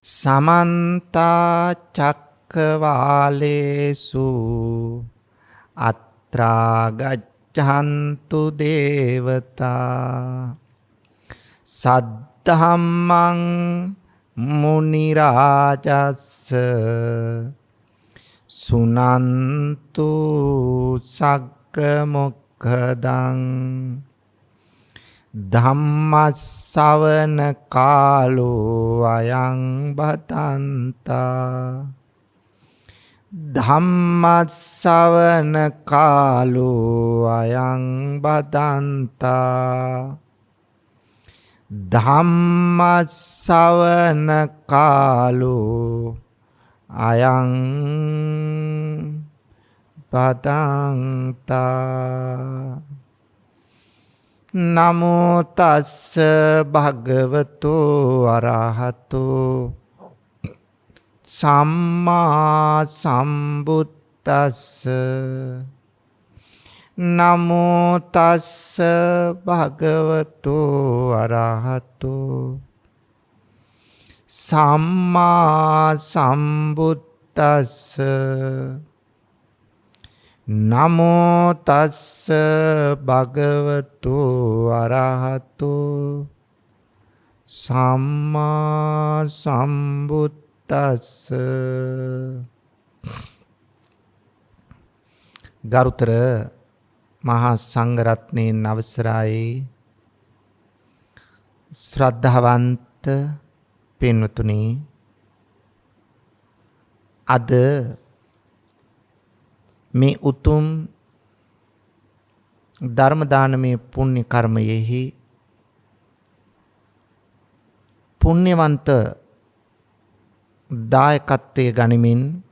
समन्ता चक्रवालेषु अत्रा गच्छन्तु देवता सद्धम्मं मुनिराजस्य सुनन्तु सग्गमुखदं ධම්මස්සවන කාලෝ අයං බතන්තා ධම්මස්සවන කාලෝ අයං බතන්තා ධම්මස්සවන කාලෝ අයං බතන්තා නමෝ තස්ස භගවතෝ අරහතෝ සම්මා සම්බුද්දස්ස නමෝ තස්ස භගවතෝ අරහතෝ සම්මා සම්බුද්දස්ස නමෝ තස්ස භගවතු අරහතු සම්මා සම්බුද්දස්ස. ගරුතර මහා සංඝරත්නයන් අවසරයි, ශ්‍රද්ධාවන්ත පින්වතුනි, අද මේ උතුම් ධර්ම දානමය පුණ්‍ය කර්මයෙහි පුණ්‍යවන්ත දායකත්වයේ ගනිමින්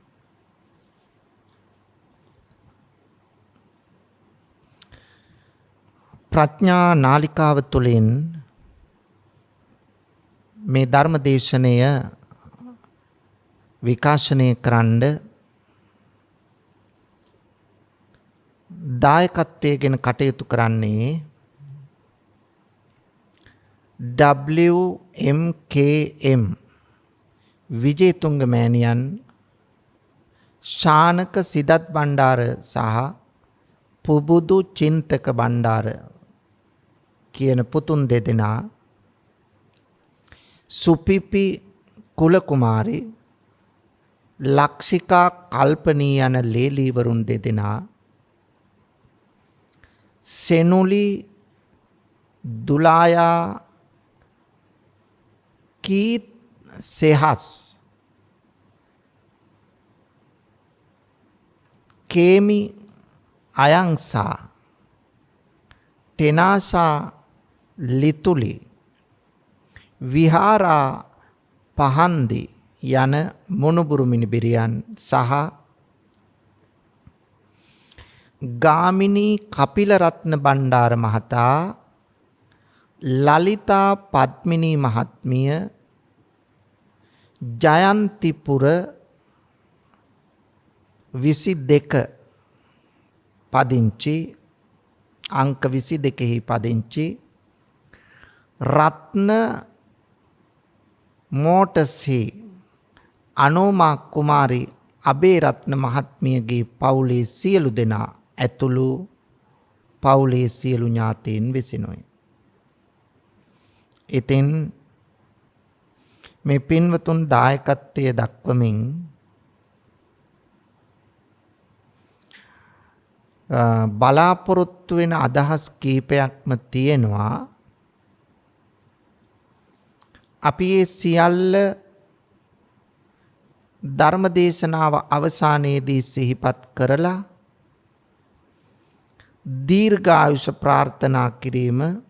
ප්‍රඥා නාලිකාව තුළින් මේ ධර්ම දේශනය විකාශනය කරන්න දායකත්වයෙන් කටයුතු කරන්නේ WMKM විජේතුංග මෑණියන්, ශානක සිදත් බණ්ඩාර සහ පුබුදු චින්තක බණ්ඩාර කියන පුතුන් දෙදෙනා, සුපිපි කුලකුමාරි, ලක්ෂිකා කල්පනී යන ලේලීවරුන් දෙදෙනා, සෙනුලි දුලායා කීත් සෙහස්, කේමි අයංසා, ටෙනාසා ලිතුලි, විහාරා පහන්දි යන මොනුබුරු මිනිබිරියන් සහ ගාමිණී කපිලරත්න බණ්ඩාර මහතා, ලලිතා පද්මිනී මහත්මිය, ජයන්තිපුර 22 පදිංචි, අංක 22 පදිංචි රත්න මෝටස්හි අනෝමා කුමාරි අබේරත්න මහත්මියගේ පවුලේ සියලු දෙනා ඇතුළු පවුලේ සියලු ඥාතීන් විසිනුයි. ඉතින් මේ පින්වතුන් දායකත්වය දක්වමින් බලාපොරොත්තු වෙන අදහස් කීපයක්ම තියෙනවා. අපි ඒ සියල්ල ධර්මදේශනාව අවසානයේදී සිහිපත් කරලා දීර්ඝායුෂ ප්‍රාර්ථනා කිරීම,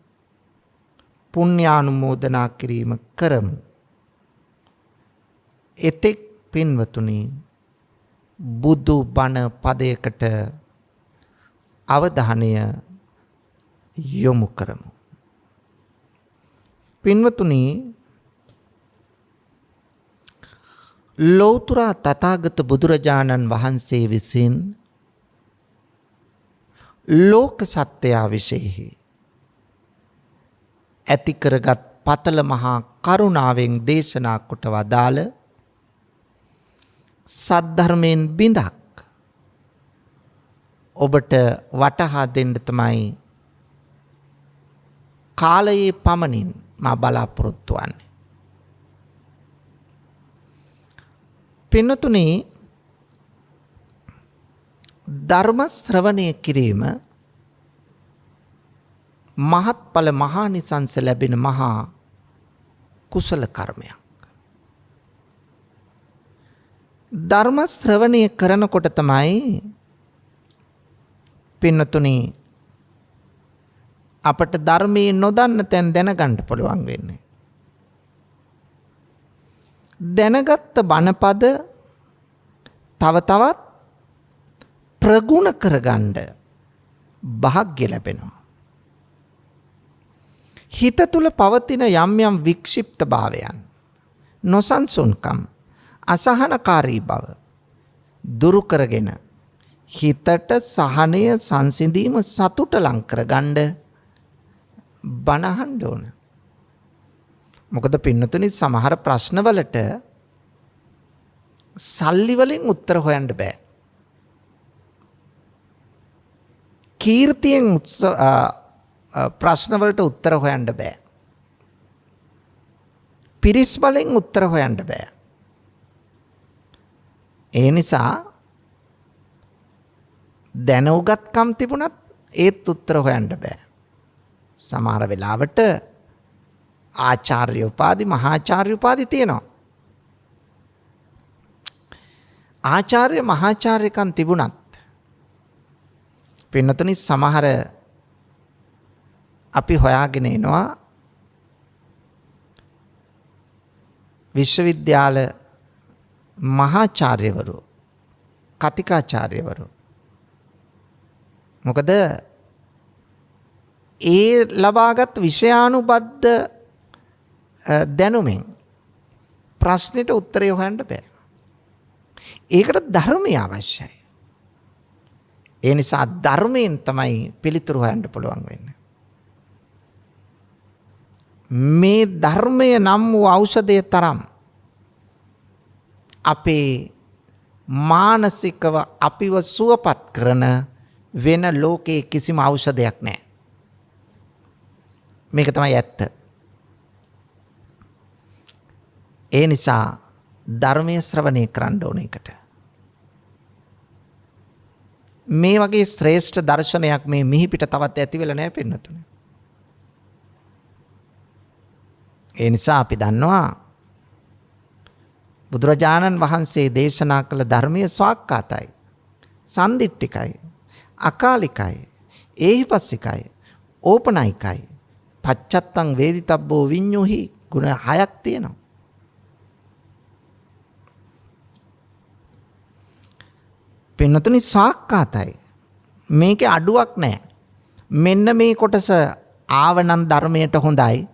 පුණ්‍යානුමෝදනා කිරීම කරමු. එතෙක් පින්වතුනි, බුදු බණ පදයකට අවධානය යොමු කරමු. පින්වතුනි, ලෞතර තථාගත බුදුරජාණන් වහන්සේ විසින් ලෝක සත්‍යය විශේෂයි ඇති කරගත් පතල මහා කරුණාවෙන් දේශනා කොට වදාළ සද්ධර්මයෙන් බිඳක් ඔබට වටහා දෙන්න තමයි කාලයේ පමණින් මා බලාපොරොත්තු වන්නේ. පින්නතුනි, ධර්ම ශ්‍රවණය කිරීම මහත්ඵල මහානිසංස ලැබෙන මහා කුසල කර්මයක්. ධර්ම ශ්‍රවණය කරනකොට තමයි පින්නතුනි අපට ධර්මයේ නොදන්න තැන් දැනගන්න පුළුවන් වෙන්නේ. දැනගත්ත බණපද තව තවත් ප්‍රගුණ කරගන්න භාග්‍ය ලැබෙනවා. හිත තුළ පවතින යම් යම් වික්ෂිප්ත භාවයන්, නොසන්සුන්කම්, අසහනකාරී බව දුරු කරගෙන හිතට සහනය, සංසිඳීම, සතුට ලං කරගන්න බණ අහන්න ඕන. මොකද පින්නතුනි සමහර ප්‍රශ්නවලට සල්ලි වලින් උත්තර හොයන්න බෑ. කීර්තියෙන් ප්‍රශ්නවලට උත්තර හොයන්න බෑ. පිරිස් බලෙන් උත්තර හොයන්න බෑ. ඒ නිසා දැනුගත්කම් තිබුණත් ඒත් උත්තර හොයන්න බෑ. සමහර වෙලාවට ආචාර්ය උපාධි, මහාචාර්ය උපාධි තියෙනවා. ආචාර්ය මහාචාර්යකම් තිබුණත් පින්නතුනි සමහර අපි හොයාගෙන එනවා විශ්වවිද්‍යාල මහාචාර්යවරු, කතිකාචාර්යවරු. මොකද ඒ ලබාගත් විෂයානුබද්ධ දැනුමෙන් ප්‍රශ්නෙට උත්තරය හොයන්න බෑ. ඒකට ධර්මය අවශ්‍යයි. ඒ නිසා ධර්මයෙන් තමයි පිළිතුරු හොයන්න පුළුවන් වෙන්නේ. මේ ධර්මය නම් වූ ඖෂධය තරම් අපේ මානසිකව අපිව සුවපත් කරන වෙන ලෝකයේ කිසිම ඖෂධයක් නැහැ. මේක තමයි ඇත්ත. ඒ නිසා ධර්මයේ ශ්‍රවණය කරන්න ඕන එකට. මේ වගේ ශ්‍රේෂ්ඨ දර්ශනයක් මේ මිහිපිට තවත් ඇති වෙලා නැහැ පින්නතුනේ. ඒ නිසා අපි දන්නවා බුදුරජාණන් වහන්සේ දේශනා කළ ධර්මයේ ස්වාක්කාතයි, සන්දිට්ඨිකයි, අකාලිකයි, ඒහිපස්සිකයි, ඕපනයිකයි, පච්චත්තං වේදිතබ්බෝ විඤ්ඤුහි ගුණ 6ක් තියෙනවා. පින්නතුනි ස්වාක්කාතයි. මේකේ අඩුවක් නැහැ. මෙන්න මේ කොටස ආවනම් ධර්මයට හොඳයි.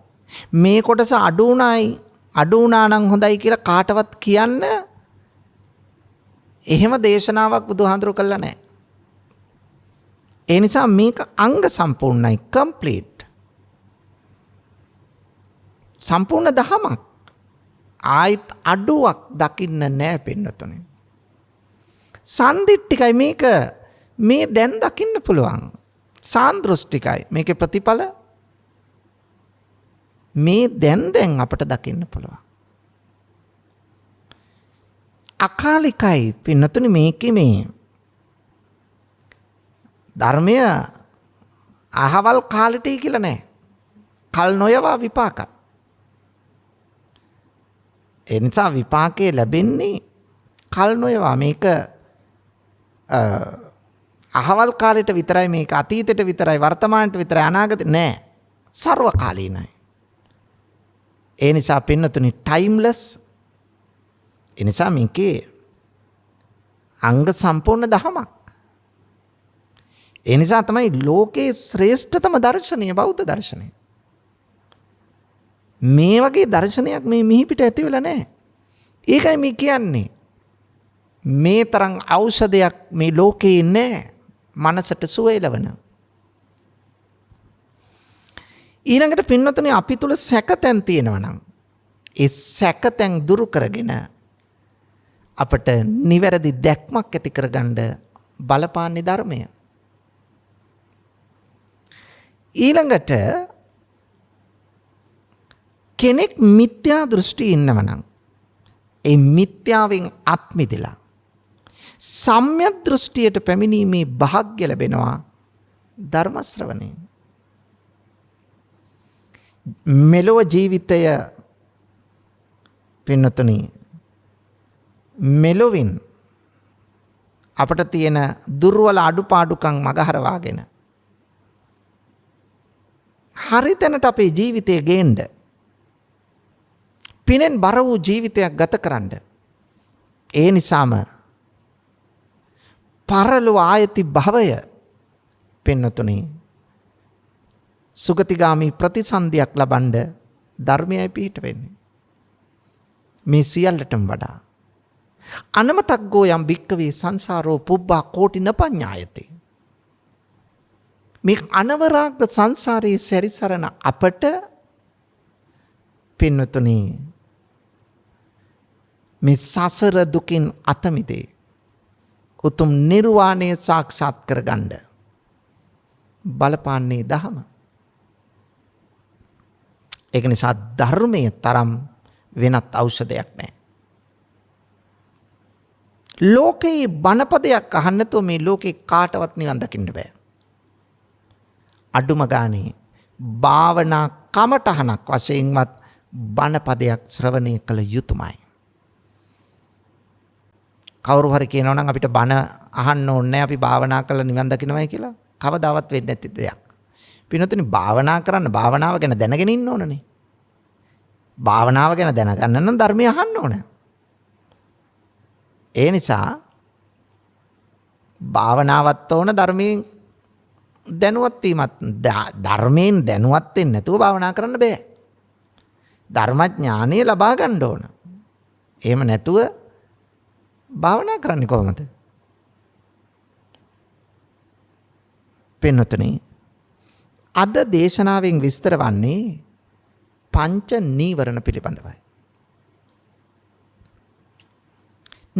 මේ කොටස අඩු වුණා නම් හොඳයි කියලා කාටවත් කියන්න එහෙම දේශනාවක් බුදුහාඳුරු කළා නැහැ. ඒ නිසා මේක අංග සම්පූර්ණයි, කම්ප්ලීට්. සම්පූර්ණ දහමක්. ආයිත් අඩුවක් දකින්න නැහැ පින්නතුනේ. සන්දිට්ඨිකයි, මේක මේ දැන් දකින්න පුළුවන්. සාන්දෘෂ්ටිකයි, මේකේ ප්‍රතිඵල මේ දැන් අපට දකින්න පුළුවන්. අකාලිකයි පින්නතුනි, මේකේ මේ ධර්මය අහවල් කාලෙටයි කියලා නැහැ. කල් නොයවා විපාක. ඒ නිසා විපාකේ ලැබෙන්නේ කල් නොයවා. මේක අහවල් කාලෙට විතරයි, මේක අතීතයට විතරයි, වර්තමානට විතරයි, අනාගතේ නෑ. සර්වකාලීනයි. ඒ නිසා පින්නතුනි ටයිම්ලස්. ඒ නිසා මේකේ අංග සම්පූර්ණ දහමක්. ඒ නිසා තමයි ලෝකේ ශ්‍රේෂ්ඨතම දර්ශනය බෞද්ධ දර්ශනය. මේ වගේ දර්ශනයක් මේ මිහිපිට ඇති වෙලා නැහැ. ඒකයි මේ කියන්නේ. මේ තරම් ඖෂධයක් මේ ලෝකේ නැහැ මනසට සුව එළවන. ඊළඟට පින්නතුනි අපි තුල සැකතැන් තියෙනවා නම් ඒ සැකතැන් දුරු කරගෙන අපට නිවැරදි දැක්මක් ඇති කරගන්න බලපාන්නේ ධර්මය. ඊළඟට කෙනෙක් මිත්‍යා දෘෂ්ටි ඉන්නවනම් ඒ මිත්‍යාවෙන් අත් මිදලා සම්‍යක් දෘෂ්ටියට පැමිණීමේ භාග්‍ය ලැබෙනවා ධර්ම ශ්‍රවණයෙන්. මෙලොව ජීවිතය පින්නතුනි මෙලොවින් අපට තියෙන දුර්වල අඩුපාඩුකම් මගහරවාගෙන හරි තැනට අපේ ජීවිතය ගේන්න පිනෙන් බර වූ ජීවිතයක් ගත කරන්න. ඒ නිසාම පරලොව ආයති භවය පින්නතුනි සුගතිගාමී ප්‍රතිසන්දියක් ලබන්න ධර්මයයි පිහිට වෙන්නේ. මේ සියල්ලටම වඩා අනමතග්ගෝ යම් භික්කවේ සංසාරෝ පුබ්බා කෝටි නපඤ්ඤායති. මේ අනවරාග්ද සංසාරයේ සැරිසරන අපට පින්නතුනි මේ සසර දුකින් අත මිදේ උතුම් නිර්වාණය සාක්ෂාත් කරගන්න බලපාන්නේ දහම. ඒක නිසා ධර්මයේ තරම් වෙනත් ඖෂධයක් නැහැ. ලෝකේ බණපදයක් අහන්න නැතුව මේ ලෝකේ කාටවත් නිවන් දකින්න බෑ. අඩුම ගානේ භාවනා කමටහනක් වශයෙන්වත් බණපදයක් ශ්‍රවණය කළ යුතුමයි. කවුරු හරි කියනවා නම් අපිට බණ අහන්න ඕනේ නැහැ අපි භාවනා කරලා නිවන් දකින්නමයි කියලා කවදාවත් වෙන්නේ නැති දෙයක්. පින්නතුනි භාවනා කරන්න භාවනාව ගැන දැනගෙන ඉන්න ඕනනේ. භාවනාව ගැන දැනගන්න නම් ධර්මය අහන්න ඕනේ. ඒ නිසා භාවනාවත් ඕන ධර්මයෙන් දැනුවත් වීමත් ධර්මයෙන් දැනුවත් වෙන්නේ නැතුව භාවනා කරන්න බෑ. ධර්මඥානය ලබා ගන්න ඕන. එහෙම නැතුව භාවනා කරන්නේ කොහොමද? පින්නතුනි අද දේශනාවෙන් විස්තර වන්නේ පංච නීවරණ පිළිබඳවයි.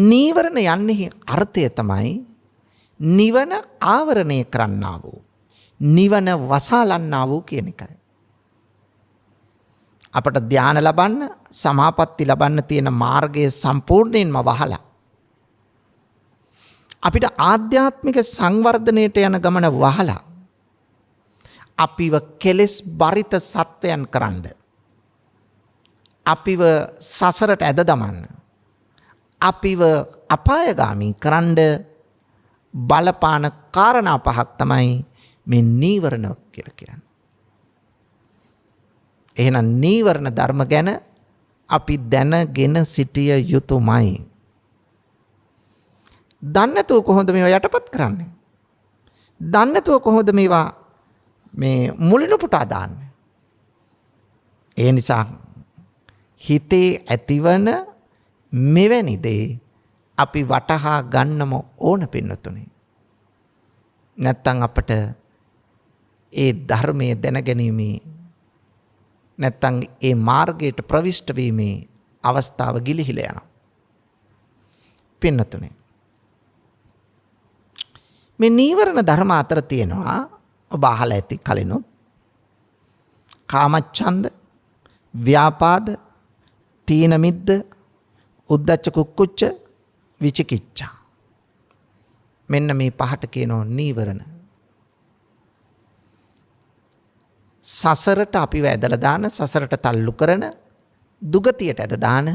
නීවරණ යන්නේ අර්ථය තමයි නිවන ආවරණය කරන්නා වූ නිවන වසාලන්නා වූ කියන එකයි. අපට ධානය ලබන්න සමාපatti ලබන්න තියෙන මාර්ගය සම්පූර්ණයෙන්ම වහලා අපිට ආධ්‍යාත්මික සංවර්ධනයට යන ගමන වහලා අපිව කෙලෙස් බරිත සත්වයන් කරන්න අපිව සසරට ඇද දමන්න අපිව අපායගාමී කරන්න බලපාන කාරණා පහක් තමයි මේ නීවරණ කියලා කියන්නේ. එහෙනම් නීවරණ ධර්ම ගැන අපි දැනගෙන සිටිය යුතුමයි. දන්නේ නැතුව කොහොමද මේවා යටපත් කරන්නේ? දන්නේ නැතුව කොහොමද මේවා මේ මුලිනු පුටා දාන්නේ? ඒ නිසා හිතේ ඇතිවන මෙවැනි දේ අපි වටහා ගන්නම ඕන පින්නතුනේ. නැත්තම් අපට ඒ ධර්මයේ දැනගැනීමේ නැත්තම් ඒ මාර්ගයට ප්‍රවිෂ්ඨ වීමේ අවස්ථාව ගිලිහිලා යනවා. පින්නතුනේ මේ නීවරණ ධර්ම අතර තියෙනවා ඔබ අහලා ඇති කලිනුත් කාමච්ඡන්ද, ව්‍යාපාද, තීන මිද්ද, උද්ධච්ච කුක්කුච්ච, විචිකිච්ඡා. මෙන්න මේ පහට කියනවා නීවරණ. සසරට අපිව ඇදලා දාන, සසරට තල්ලු කරන, දුගතියට ඇද දාන,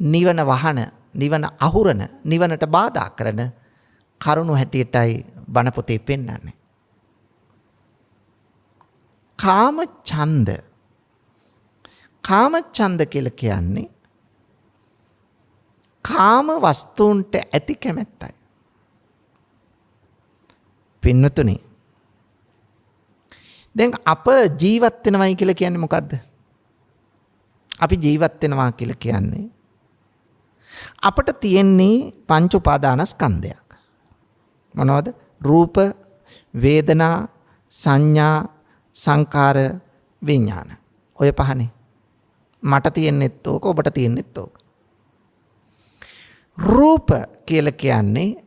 නිවන වහන, නිවන අහුරන, නිවනට බාධා කරන කරුණු හැටියටයි බණ පොතේ පෙන්වන්නේ. කාමච්ඡන්ද. කාමච්ඡන්ද කියලා කියන්නේ කාම වස්තුන්ට ඇති කැමැත්තයි. පින්නතුනි දැන් අප ජීවත් වෙනවයි කියලා කියන්නේ මොකද්ද? අපි ජීවත් වෙනවා කියලා කියන්නේ අපට තියෙන්නේ පංච උපාදානස්කන්ධයක්. මොනවද? රූප, වේදනා, සංඥා, සංකාර, විඥාන. ඔය පහනේ. මට තියෙන්නෙත් ඕක, ඔබට තියෙන්නෙත් ඕක. රූප කියලා කියන්නේ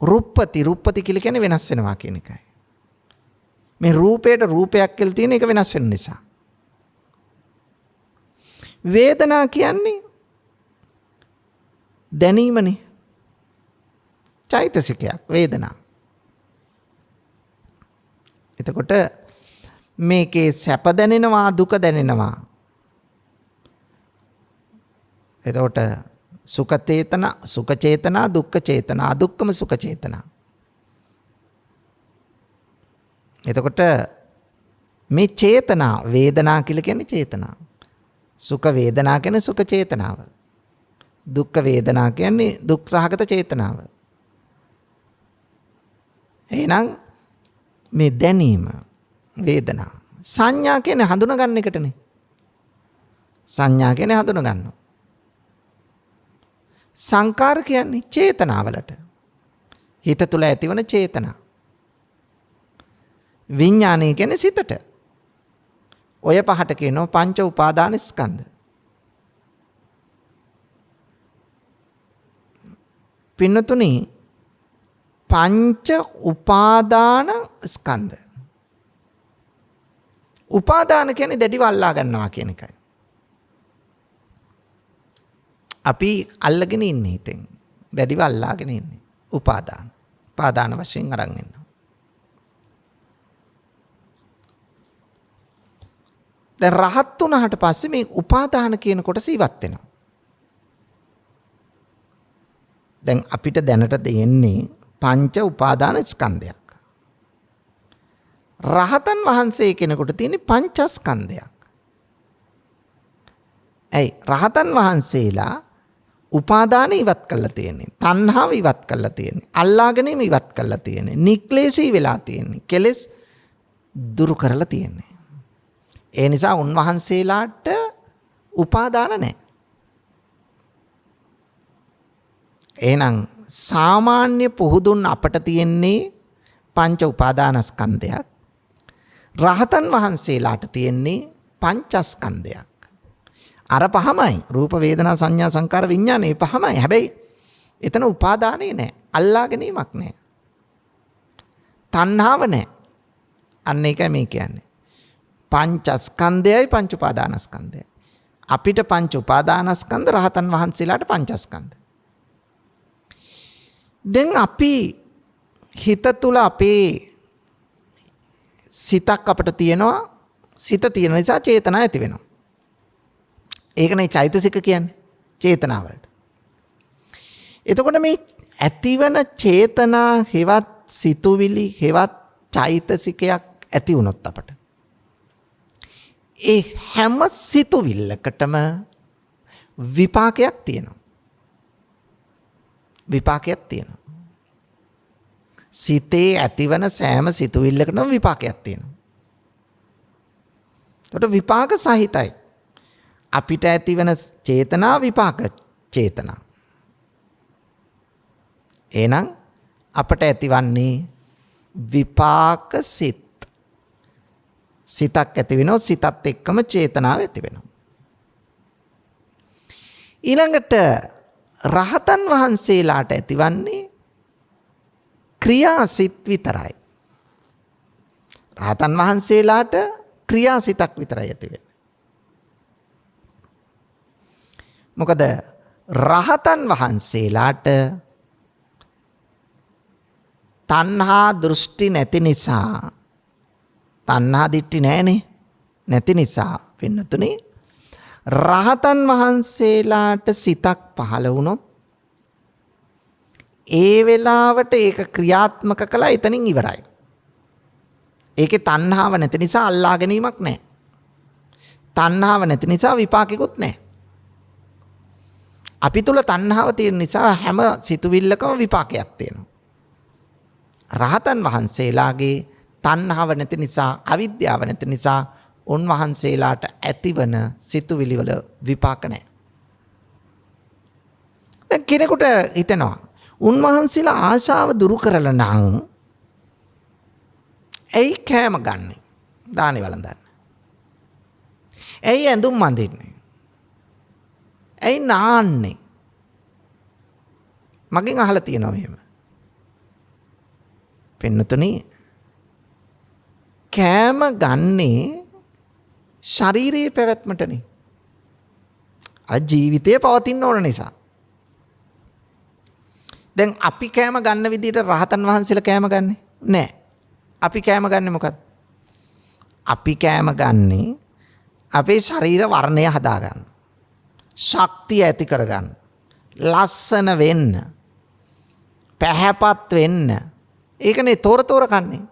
රුප්පති කියලා කියන්නේ වෙනස් වෙනවා කියන එකයි. මේ රූපයට රූපයක් කියලා තියෙන එක වෙනස් වෙන නිසා. වේදනා කියන්නේ දැනීමනේ. චෛතසිකයක් වේදනා. එතකොට මේකේ සැප දැනෙනවා දුක දැනෙනවා. එතකොට සුඛ චේතනා දුක්ඛ චේතනා අදුක්ඛම සුඛ චේතනා. එතකොට මේ චේතනා වේදනා කියලා කියන්නේ චේතනා. සුඛ වේදනා කියන්නේ සුඛ චේතනාව. දුක්ඛ වේදනා කියන්නේ දුක් සහගත චේතනාව. එහෙනම් මේ දැනීම වේදනා සංඥා කියන්නේ හඳුනගන්න එකටනේ. සංඥා කියන්නේ හඳුනගන්න. සංකාර කියන්නේ චේතනාවලට. හිත තුළ ඇතිවන චේතනා. විඥානය කියන්නේ සිතට. ඔය පහට කියනවා පංච උපාදාන ස්කන්ධ. පින්නතුනි පංච උපාදාන ස්කන්ධ. උපාදාන කියන්නේ දැඩිව අල්ලා ගන්නවා කියන එකයි. අපි අල්ලගෙන ඉන්නේ හිතෙන්. දැඩිව අල්ලාගෙන ඉන්නේ. උපාදාන. උපාදාන වශයෙන් අරන් ඉන්නවා. දැන් රහත් වුණාට පස්සේ මේ උපාදාන කියන කොටස ඉවත් වෙනවා. දැන් අපිට දැනට දෙන්නේ පංච උපාදාන ස්කන්ධයක්. රහතන් වහන්සේ කෙනෙකුට තියෙන්නේ පංචස්කන්ධයක්. ඇයි රහතන් වහන්සේලා උපාදාන ඉවත් කරලා තියෙන්නේ. තණ්හාව ඉවත් කරලා තියෙන්නේ. අල්ලා ගැනීම ඉවත් කරලා තියෙන්නේ. නික්ලේශී වෙලා තියෙන්නේ. කෙලෙස් දුරු කරලා තියෙන්නේ. ඒ නිසා උන්වහන්සේලාට උපාදාන නැහැ. එහෙනම් සාමාන්‍ය පුහුදුන් අපට තියෙන්නේ පංච උපාදානස්කන්ධයක්. රහතන් වහන්සේලාට තියෙන්නේ පංචස්කන්ධයක්. අර පහමයි රූප වේදනා සංඥා සංකාර විඥාන මේ පහමයි. හැබැයි එතන උපාදානේ නැහැ. අල්ලා ගැනීමක් නැහැ. තණ්හාව නැහැ. අන්න ඒකයි මේ කියන්නේ. පංචස්කන්ධයයි පංච උපාදානස්කන්ධයයි. අපිට පංච උපාදානස්කන්ධ රහතන් වහන්සේලාට පංචස්කන්ධ. දැන් අපි හිත තුළ අපේ සිතක් අපිට තියෙනවා. සිත තියෙන නිසා චේතනා ඇති වෙනවා. ඒකනේ චෛතසික කියන්නේ චේතනාවලට. එතකොට මේ ඇතිවන චේතනා හෙවත් සිතුවිලි හෙවත් චෛතසිකයක් ඇති වුණොත් අපට ඒ හැම සිතුවිල්ලකටම විපාකයක් තියෙනවා. විපාකයක් තියෙනවා. සිතේ ඇතිවන සෑම සිතුවිල්ලකටම විපාකයක් තියෙනවා. එතකොට විපාක සහිතයි. අපිට ඇතිවන චේතනා විපාක චේතනා. එහෙනම් අපට ඇතිවන්නේ විපාක සිත්. සිතක් ඇති වෙනවා. සිතත් එක්කම චේතනාව ඇති වෙනවා. ඊළඟට රහතන් වහන්සේලාට ඇතිවන්නේ ක්‍රියාසිත විතරයි. රහතන් වහන්සේලාට ක්‍රියාසිතක් විතරයි ඇති වෙන්නේ. මොකද රහතන් වහන්සේලාට තණ්හා දෘෂ්ටි නැති නිසා තණ්හා දිට්ඨි නැහැනේ. නැති නිසා පින්නතුනේ රහතන් වහන්සේලාට සිතක් පහළ වුණොත් ඒ වෙලාවට ඒක ක්‍රියාත්මක කළා එතනින් ඉවරයි. ඒකේ තණ්හාව නැති නිසා අල්ලා ගැනීමක් නැහැ. තණ්හාව නැති නිසා විපාකිකුත් නැහැ. අපි තුල තණ්හාව තියෙන නිසා හැම සිතුවිල්ලකම විපාකයක් තියෙනවා. රහතන් වහන්සේලාගේ තණ්හාව නැති නිසා අවිද්‍යාව නැති නිසා උන්වහන්සේලාට ඇතිවන සිතුවිලි වල විපාක නැහැ. දැන් කෙනෙකුට හිතෙනවා උන්වහන්සේලා ආශාව දුරු කරලා නම් ඇයි කෑම ගන්නෙ? දානි වළඳන්නේ. ඇයි ඇඳුම් අඳින්නේ? ඇයි නාන්නේ? මගෙන් අහලා තියෙනවා එහෙම. පින්නතුනි කෑම ගන්නේ ශරීරයේ පැවැත්මටනේ. අර ජීවිතේ පවතින්න ඕන නිසා. දැන් අපි කෑම ගන්න විදිහට රහතන් වහන්සේලා කෑම ගන්නෙ නෑ. අපි කෑම ගන්නෙ මොකක්ද? අපි කෑම ගන්නේ අපේ ශරීර වර්ණය හදාගන්න. ශක්තිය ඇති කරගන්න. ලස්සන වෙන්න. පැහැපත් වෙන්න. ඒකනේ තොර කන්නේ.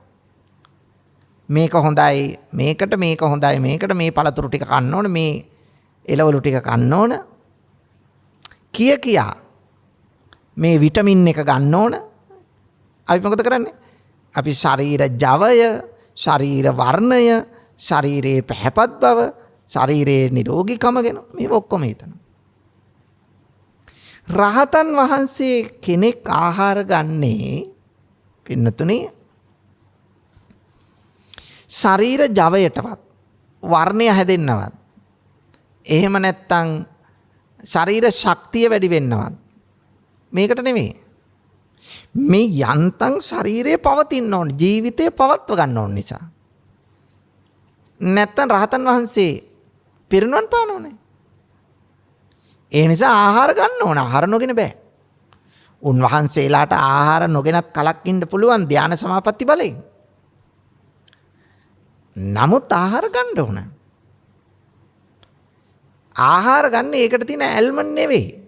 මේක හොඳයි, මේකට මේක හොඳයි, මේකට මේ පළතුරු ටික කන්න ඕන, මේ එළවලු ටික කන්න ඕන. කියා මේ විටමින් එක ගන්න ඕන. අපි මොකද කරන්නේ? අපි ශරීර ජවය, ශරීර වර්ණය, ශරීරයේ පැහැපත් බව, ශරීරයේ නිරෝගීකම ගැන මේ ඔක්කොම හිතනවා. රහතන් වහන්සේ කෙනෙක් ආහාර ගන්නේ පින්නතුනේ ශරීර ජවයටවත් වර්ණය හැදෙන්නවත් එහෙම නැත්තම් ශරීර ශක්තිය වැඩි වෙන්නවත් මේකට නෙමෙයි. මේ යන්තම් ශරීරයේ පවතින්න ඕන, ජීවිතේ පවත්ව ගන්න ඕන නිසා. නැත්තම් රහතන් වහන්සේ පිරිනුවන් පාන ඕනේ. ඒ නිසා ආහාර ගන්න ඕන. ආහාර නොගෙන බෑ. උන්වහන්සේලාට ආහාර නොගෙනත් කලක් ඉන්න පුළුවන් ධානා සමාපatti බලයෙන්. නමුත් ආහාර ගන්න ඕන. ආහාර ගන්න ඒකට තියෙන ඇල්මන් නෙවෙයි.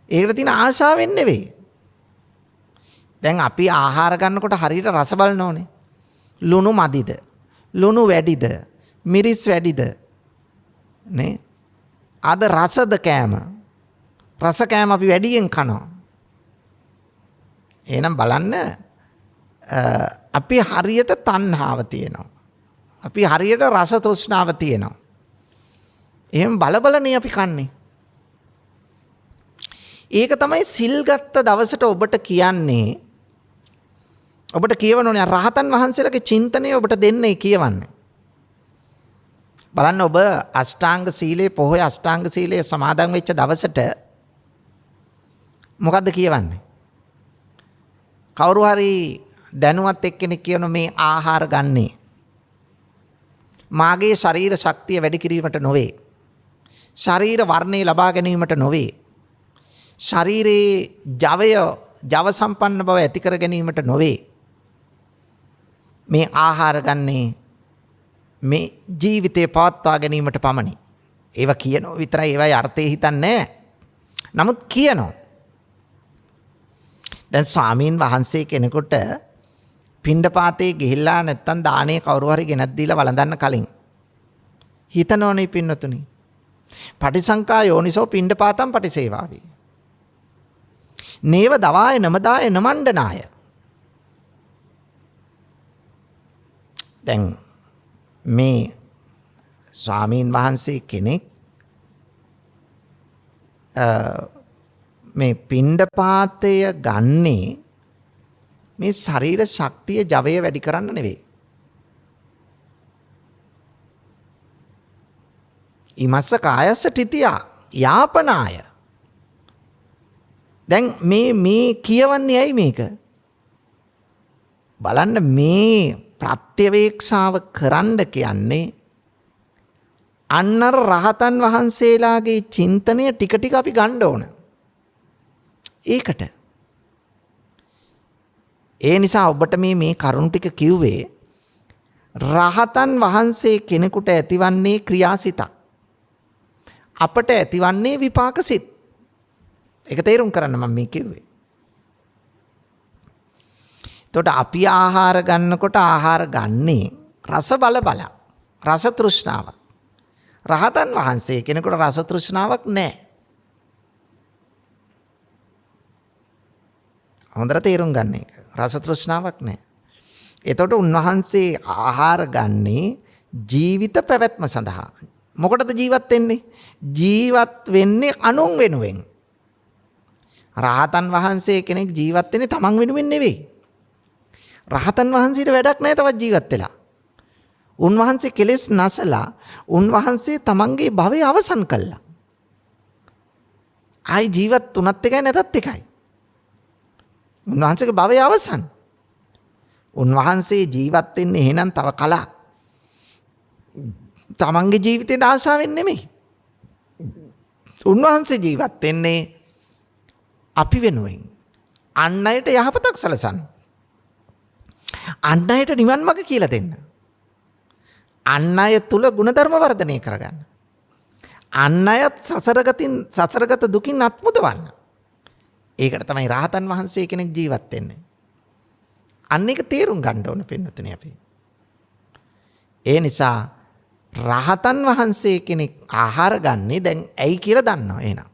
ඒකට තියෙන ආශාවෙන් නෙවෙයි. දැන් අපි ආහාර ගන්නකොට හරියට රස බලන්න ඕනේ. ලුණු මදිද? ලුණු වැඩිද? මිරිස් වැඩිද? නේ? අද රසද කෑම? රස කෑම අපි වැඩියෙන් කනවා. එහෙනම් බලන්න අපි හරියට තණ්හාව තියෙනවා. අපි හරියට රස තෘෂ්ණාව තියෙනවා. එහෙම බලනේ අපි කන්නේ. ඒක තමයි සිල් ගත්ත දවසට ඔබට කියන්නේ. ඔබට කියවනෝනේ රහතන් වහන්සේලාගේ චින්තනය ඔබට දෙන්නේ කියවන්නේ. බලන්න ඔබ අෂ්ටාංග සීලේ පොහොය අෂ්ටාංග සීලේ සමාදන් වෙච්ච දවසට මොකද්ද කියවන්නේ? කවුරු හරි දැනුවත් එක්කෙනෙක් කියන මේ ආහාර ගන්නේ මාගේ ශරීර ශක්තිය වැඩි කිරීමට නොවේ. ශරීර වර්ණය ලබා ගැනීමට නොවේ. ශරීරයේ ජව සම්පන්න බව ඇති කර ගැනීමට නොවේ. මේ ආහාර ගන්නේ මේ ජීවිතේ පවත්වා ගැනීමට පමණි. ඒව කියනවා විතරයි, ඒවයි අර්ථය හිතන්නේ නැහැ. නමුත් කියනවා. දැන් ස්වාමීන් වහන්සේ කෙනෙකුට පිණ්ඩපාතේ ගිහිල්ලා නැත්තම් දානේ කවුරු හරි ගෙනත් දීලා වළඳන්න කලින් හිතනෝනේ පින්නතුනි. පටිසංකා යෝනිසෝ පිණ්ඩපාතම් පටිසේවාවි. නේව දවාය නමදාය නමණ්ඩනාය. දැන් මේ ස්වාමීන් වහන්සේ කෙනෙක් මේ පිණ්ඩපාතය ගන්නේ මේ ශරීර ශක්තිය ජවය වැඩි කරන්න නෙවෙයි. ඉමස්ස කායස්ස තිතියා යාපනාය. දැන් මේ කියවන්නේ ඇයි මේක? බලන්න මේ ප්‍රත්‍යවේක්ෂාව කරන්න කියන්නේ අන්නර රහතන් වහන්සේලාගේ චින්තනය ටික ටික අපි ගන්න ඕන. ඒකට ඒ නිසා ඔබට මේ කරුණු ටික කිව්වේ රහතන් වහන්සේ කෙනෙකුට ඇතිවන්නේ ක්‍රියාසිතක්. අපට ඇතිවන්නේ විපාකසිත. ඒක තේරුම් කරන්න මම මේ කිව්වේ. එතකොට අපි ආහාර ගන්නකොට ආහාර ගන්නේ රස බල රස තෘෂ්ණාවක්. රහතන් වහන්සේ කෙනෙකුට රස තෘෂ්ණාවක් නැහැ. හොඳට තේරුම් ගන්න එක. රස තෘෂ්ණාවක් නැහැ. එතකොට උන්වහන්සේ ආහාර ගන්නේ ජීවිත පැවැත්ම සඳහා. මොකටද ජීවත් වෙන්නේ? ජීවත් වෙන්නේ අනුන් වෙනුවෙන්. රහතන් වහන්සේ කෙනෙක් ජීවත් වෙන්නේ තමන් වෙනුවෙන් නෙවෙයි. රහතන් වහන්සේට වැඩක් නැහැ තවත් ජීවත් වෙලා. උන්වහන්සේ කෙලෙස් නැසලා උන්වහන්සේ තමන්ගේ භවය අවසන් කළා. ආයි ජීවත් වුණත් එකයි නැතත් එකයි. උන්වහන්සේගේ භවය අවසන්. උන්වහන්සේ ජීවත් වෙන්නේ එහෙනම් තව කලක්. තමන්ගේ ජීවිතේට ආශාවෙන් නෙමෙයි. උන්වහන්සේ ජීවත් වෙන්නේ අපි වෙනුවෙන්. අන් අයට යහපතක් සලසන්න. අන් අයට නිවන් මඟ කියලා දෙන්න. අන් අය තුල ගුණධර්ම වර්ධනය කරගන්න. අන් අයත් සසරගත දුකින් අත්මුදවන්න. ඒකට තමයි රහතන් වහන්සේ කෙනෙක් ජීවත් වෙන්නේ. අන්න එක තේරුම් ගන්න ඕන පින්නතුනේ අපි. ඒ නිසා රහතන් වහන්සේ කෙනෙක් ආහාර ගන්නේ දැන් ඇයි කියලා දන්නවා එහෙනම්.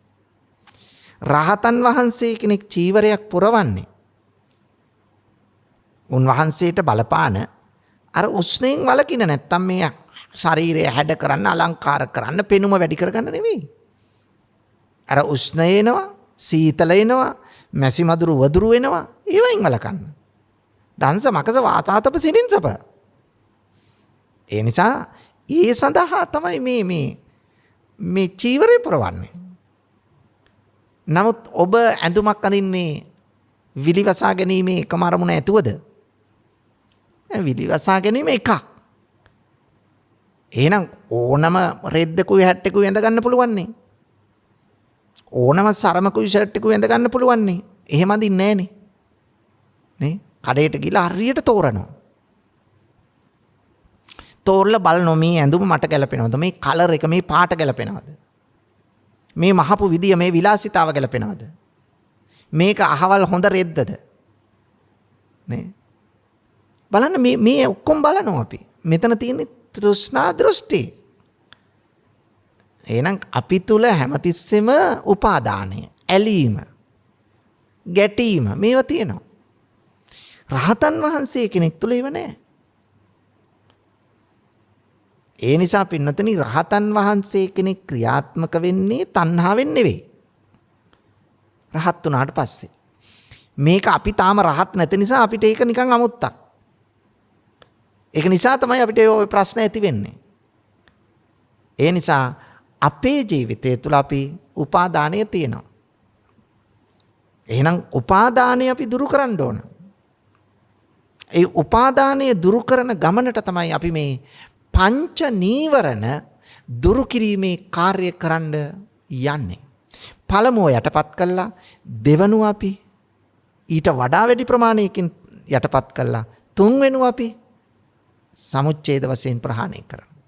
රහතන් වහන්සේ කෙනෙක් චීවරයක් පුරවන්නේ උන්වහන්සේට බලපාන අර උස්නෙන් වලකින නැත්තම් මේ ශරීරය හැඩ කරන්න අලංකාර කරන්න පෙනුම වැඩි කරගන්න නෙවෙයි. අර උස්නය එනවා සීතල එනවා මැසි මදුරු වදුරු වෙනවා ඒවයින් වලකන්න. දංශ මකස වාතාතප සිනින්සප. ඒ නිසා ඒ සඳහා තමයි මේ චීවරය පුරවන්නේ. නමුත් ඔබ ඇඳුමක් අඳින්නේ විලිවසා ගැනීමේ එකම අරමුණ ඇතුවද? විලිවසා ගැනීම එකක්. එහෙනම් ඕනම රෙද්දකුයි හැට්ටකුයි ඇඳ ගන්න පුළුවන් නේ. ඕනම සරමකුයි ෂර්ට් එකකුයි ඇඳ ගන්න පුළුවන් නේ. එහෙම අඳින්නේ නැහනේ. නේ? කඩේට ගිහලා හරියට තෝරනවා. තෝරලා බලනවා මේ ඇඳුම මට ගැලපෙනවද? මේ කලර් එක මේ පාට ගැලපෙනවද? මේ මහපු විදිය මේ විලාසිතාව ගැලපෙනවද? මේක අහවල් හොඳ රෙද්දද? නේ? බලන්න මේ ඔක්කොම බලනවා අපි. මෙතන තියෙන්නේ තෘෂ්ණා දෘෂ්ටි. එහෙනම් අපි තුල හැමතිස්සෙම උපාදානය, ඇලීම, ගැටීම මේවා තියෙනවා. රහතන් වහන්සේ කෙනෙක් තුල ඒව නැහැ. ඒ නිසා පින්නතනි රහතන් වහන්සේ කෙනෙක් ක්‍රියාත්මක වෙන්නේ තණ්හාවෙන් නෙවෙයි. රහත් වුණාට පස්සේ. මේක අපි තාම රහත් නැති නිසා අපිට ඒක නිකන් අමුත්තක්. ඒක නිසා තමයි අපිට ওই ප්‍රශ්න ඇති වෙන්නේ. ඒ නිසා අපේ ජීවිතය තුළ අපි උපාදානය තියෙනවා. එහෙනම් උපාදානය අපි දුරු කරන්න ඕන. ඒ උපාදානය දුරු කරන ගමනට තමයි අපි මේ පංච නීවරණ දුරු කිරීමේ කාර්ය කරන්න යන්නේ. පළමුව යටපත් කළා, දෙවනුව අපි ඊට වඩා වැඩි ප්‍රමාණයකින් යටපත් කළා, තුන්වෙනුව අපි සමුච්ඡේද වශයෙන් ප්‍රහාණය කරනවා.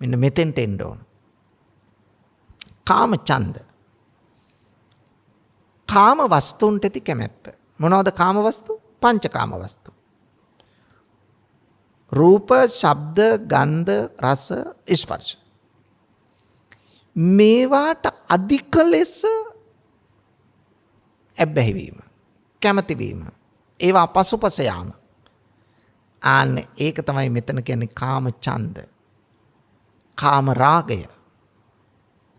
මෙන්න මෙතෙන්ට එන්න ඕන. කාම ඡන්ද. කාම වස්තුන්ට ඇති කැමැත්ත. මොනවද කාම වස්තු? පංචකාම වස්තු. රූප, ශබ්ද, ගන්ධ, රස, ස්පර්ශ. මේවාට අධික ලෙස ඇබ්බැහි වීම, කැමති වීම, ඒවා පසුපස යාම. ආන්න ඒක තමයි මෙතන කියන්නේ කාම ඡන්ද. කාම රාගය,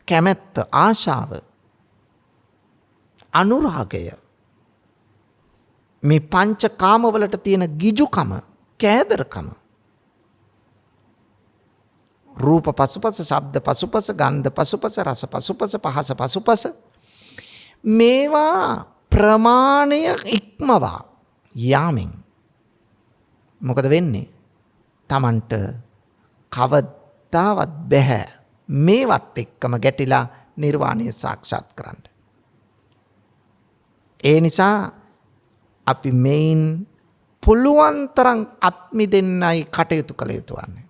කැමැත්ත, ආශාව, අනුරාගය. මේ පංච කාම වලට තියෙන ගිජුකම, කෑදරකම. රූප පසුපස, ශබ්ද පසුපස, ගන්ධ පසුපස, රස පසුපස, පහස පසුපස. මේවා ප්‍රමාණය ඉක්මවා යාමෙන් මොකද වෙන්නේ? Tamanට කවදාවත් බෑ මේවත් එක්කම ගැටිලා නිර්වාණය සාක්ෂාත් කරන්න. ඒ නිසා අපි මේන් පුළුවන් තරම් අත්මිදෙන්නයි කටයුතු කළ යුතු වන්නේ.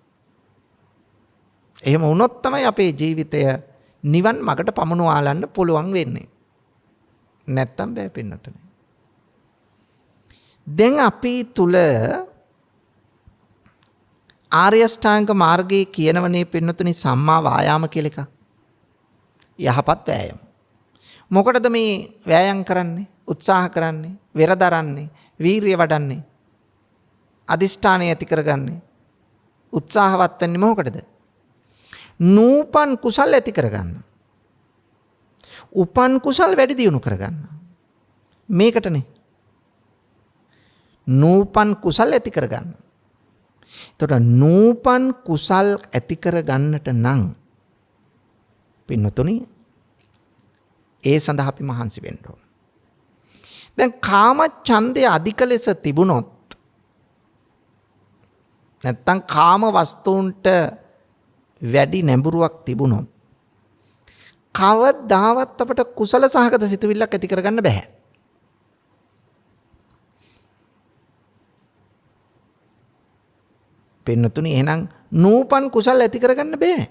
එහෙම වුණොත් තමයි අපේ ජීවිතය නිවන් මඟට පමුණුවාලන්න පුළුවන් වෙන්නේ. නැත්තම් බෑ පින්නතුනේ. දැන් අපි තුල ආර්ය අෂ්ටාංග මාර්ගයේ කියනවනේ පින්නතුනි සම්මා වායාම කියලා එකක්. යහපත් වෑයම. මොකටද මේ වෑයම් කරන්නේ? උත්සාහ කරන්නේ, වෙර දරන්නේ, වීරිය වඩන්නේ, අදිෂ්ඨානය ඇති කරගන්නේ. උත්සාහවත් වෙන්නේ මොකටද? නූපන් කුසල් ඇති කරගන්න. උපන් කුසල් වැඩි දියුණු කරගන්න. මේකටනේ. නූපන් කුසල් ඇති කරගන්න. එතකොට නූපන් කුසල් ඇති කරගන්නට නම් පින්නතුනි ඒ සඳහා අපි මහන්සි වෙන්න ඕන. දැන් කාම ඡන්දය අධික ලෙස තිබුණොත් නැත්තම් කාම වස්තුන්ට වැඩි නැඹුරුවක් තිබුණොත් කවදාවත් අපට කුසල සහගත සිතුවිල්ලක් ඇති කරගන්න බෑ. පින්නතුනි එහෙනම් නූපන් කුසල් ඇති කරගන්න බෑ.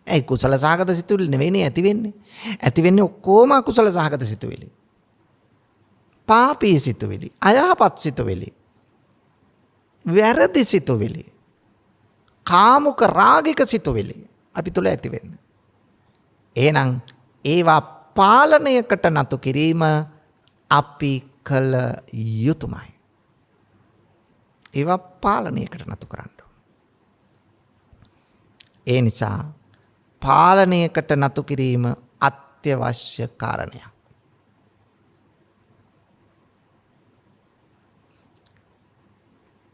ඒ කුසල සහගත සිතුවිලි නෙවෙයිනේ ඇති වෙන්නේ. ඇති වෙන්නේ ඔක්කොම අකුසල සහගත සිතුවිලි. පාපී සිතුවිලි, අයහපත් සිතුවිලි, වැරදි සිතුවිලි, කාමුක රාගික සිතුවිලි අපි තුල ඇති වෙන්නේ. එහෙනම් ඒවා පාලනයකට නතු කිරීම අපි කළ යුතුමයි. ඒවා පාලනයකට නතු කරන්න ඕන. ඒ නිසා පාලනයකට නතු කිරීම අත්‍යවශ්‍ය කාරණයක්.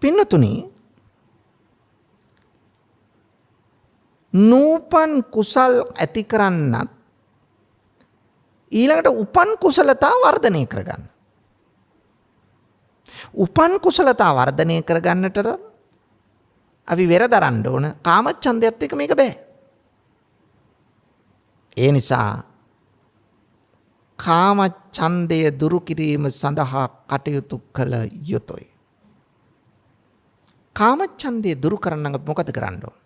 පින්නතුනි නූපන් කුසල් ඇති කරන්නත් ඊළඟට උපන් කුසලතා වර්ධනය කරගන්න. උපන් කුසලතා වර්ධනය කරගන්නට අපි වෙර දරන්න ඕන. කාමච්ඡන්දයත් එක්ක මේක බෑ. ඒ නිසා කාමච්ඡන්දය දුරු කිරීම සඳහා කටයුතු කළ යුතුයි. කාමච්ඡන්දය දුරු කරන්න මොකද කරන්න ඕන?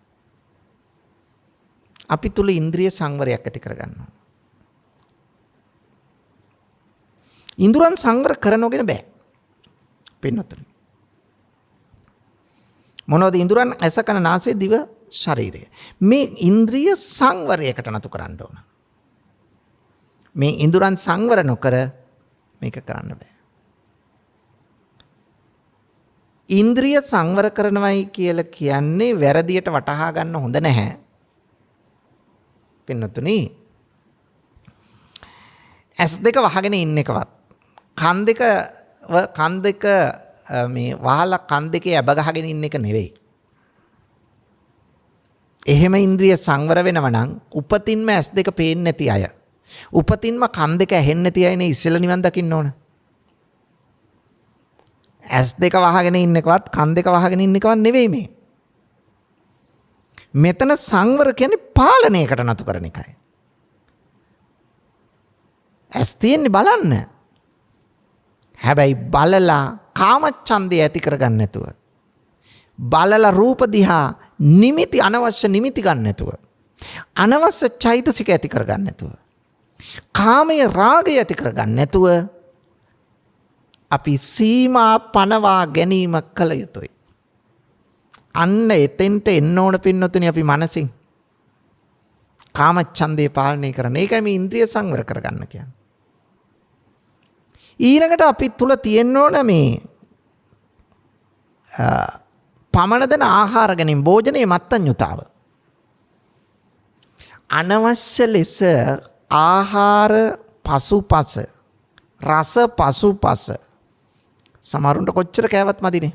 අපි තුල ඉන්ද්‍රිය සංවරයක් ඇති කරගන්නවා. ඉන්ද්‍රයන් සංවර කරනෝගෙන බෑ. පින්නතුනි. මොනවද ඉන්ද්‍රයන්? ඇස කන නාසය දිව ශරීරය. මේ ඉන්ද්‍රිය සංවරයකට නතු කරන්න ඕන. මේ ඉන්ද්‍රයන් සංවර නොකර මේක කරන්න බෑ. ඉන්ද්‍රිය සංවර කරනවයි කියලා කියන්නේ වැරදියට වටහා ගන්න හොඳ නැහැ. පින්නතුනි ඇස් දෙක වහගෙන ඉන්න එකවත් කන් දෙක මේ වහලා කන් දෙකේ ඇබ ගහගෙන ඉන්න එක නෙවෙයි. එහෙම ඉන්ද්‍රිය සංවර වෙනව නම් උපතින්ම ඇස් දෙක පේන්නේ නැති අය, උපතින්ම කන් දෙක ඇහෙන්නේ නැති අයනේ ඉස්සෙල්ලා නිවන් දකින්න ඕන. ඇස් දෙක වහගෙන ඉන්න එකවත් කන් දෙක වහගෙන ඉන්න එකවත් නෙවෙයි මේ. මෙතන සංවර කියන්නේ පාලනයකට නතු කරන එකයි. ඇස් තියෙන්නේ බලන්න. හැබැයි බලලා කාමච්ඡන්දය ඇති කරගන්න නැතුව, බලලා රූප දිහා නිමිති අනවශ්‍ය නිමිති ගන්න නැතුව, අනවශ්‍ය චෛතසික ඇති කරගන්න නැතුව, කාමයේ රාගය ඇති කරගන්න නැතුව අපි සීමා පනවා ගැනීම කළ යුතුයි. අන්න එතෙන්ට එන්න ඕන පින්නතුනි අපි මනසින් කාමච්ඡන්දේ පාලනය කරන. ඒකයි මේ ඉන්ද්‍රිය සංවර කරගන්න කියන්නේ. ඊළඟට අපි තුල තියෙන්න ඕන මේ පමණ දෙන ආහාර ගැනීම, භෝජනයේ මත්ඤ්‍යතාව. අනවශ්‍ය ලෙස ආහාර පසුපස, රස පසුපස සමහරුන්ට කොච්චර කෑවත් මදිනේ.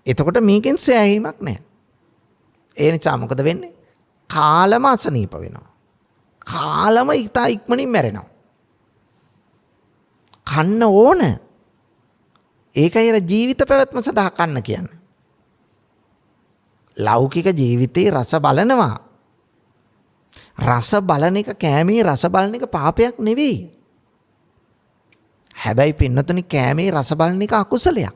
එතකොට මේකෙන් සෑහීමක් නැහැ. ඒ නිසා මොකද වෙන්නේ? කාලම අසනීප වෙනවා. කාලම ඉතා ඉක්මනින් මැරෙනවා. කන්න ඕන. ඒකයි ජීවිත පැවැත්ම සඳහා කන්න කියන්නේ. ලෞකික ජීවිතේ රස බලනවා. රස බලන එක, කෑමේ රස බලන එක පාපයක් නෙවෙයි. හැබැයි පින්නතුනි කෑමේ රස බලන එක අකුසලයක්.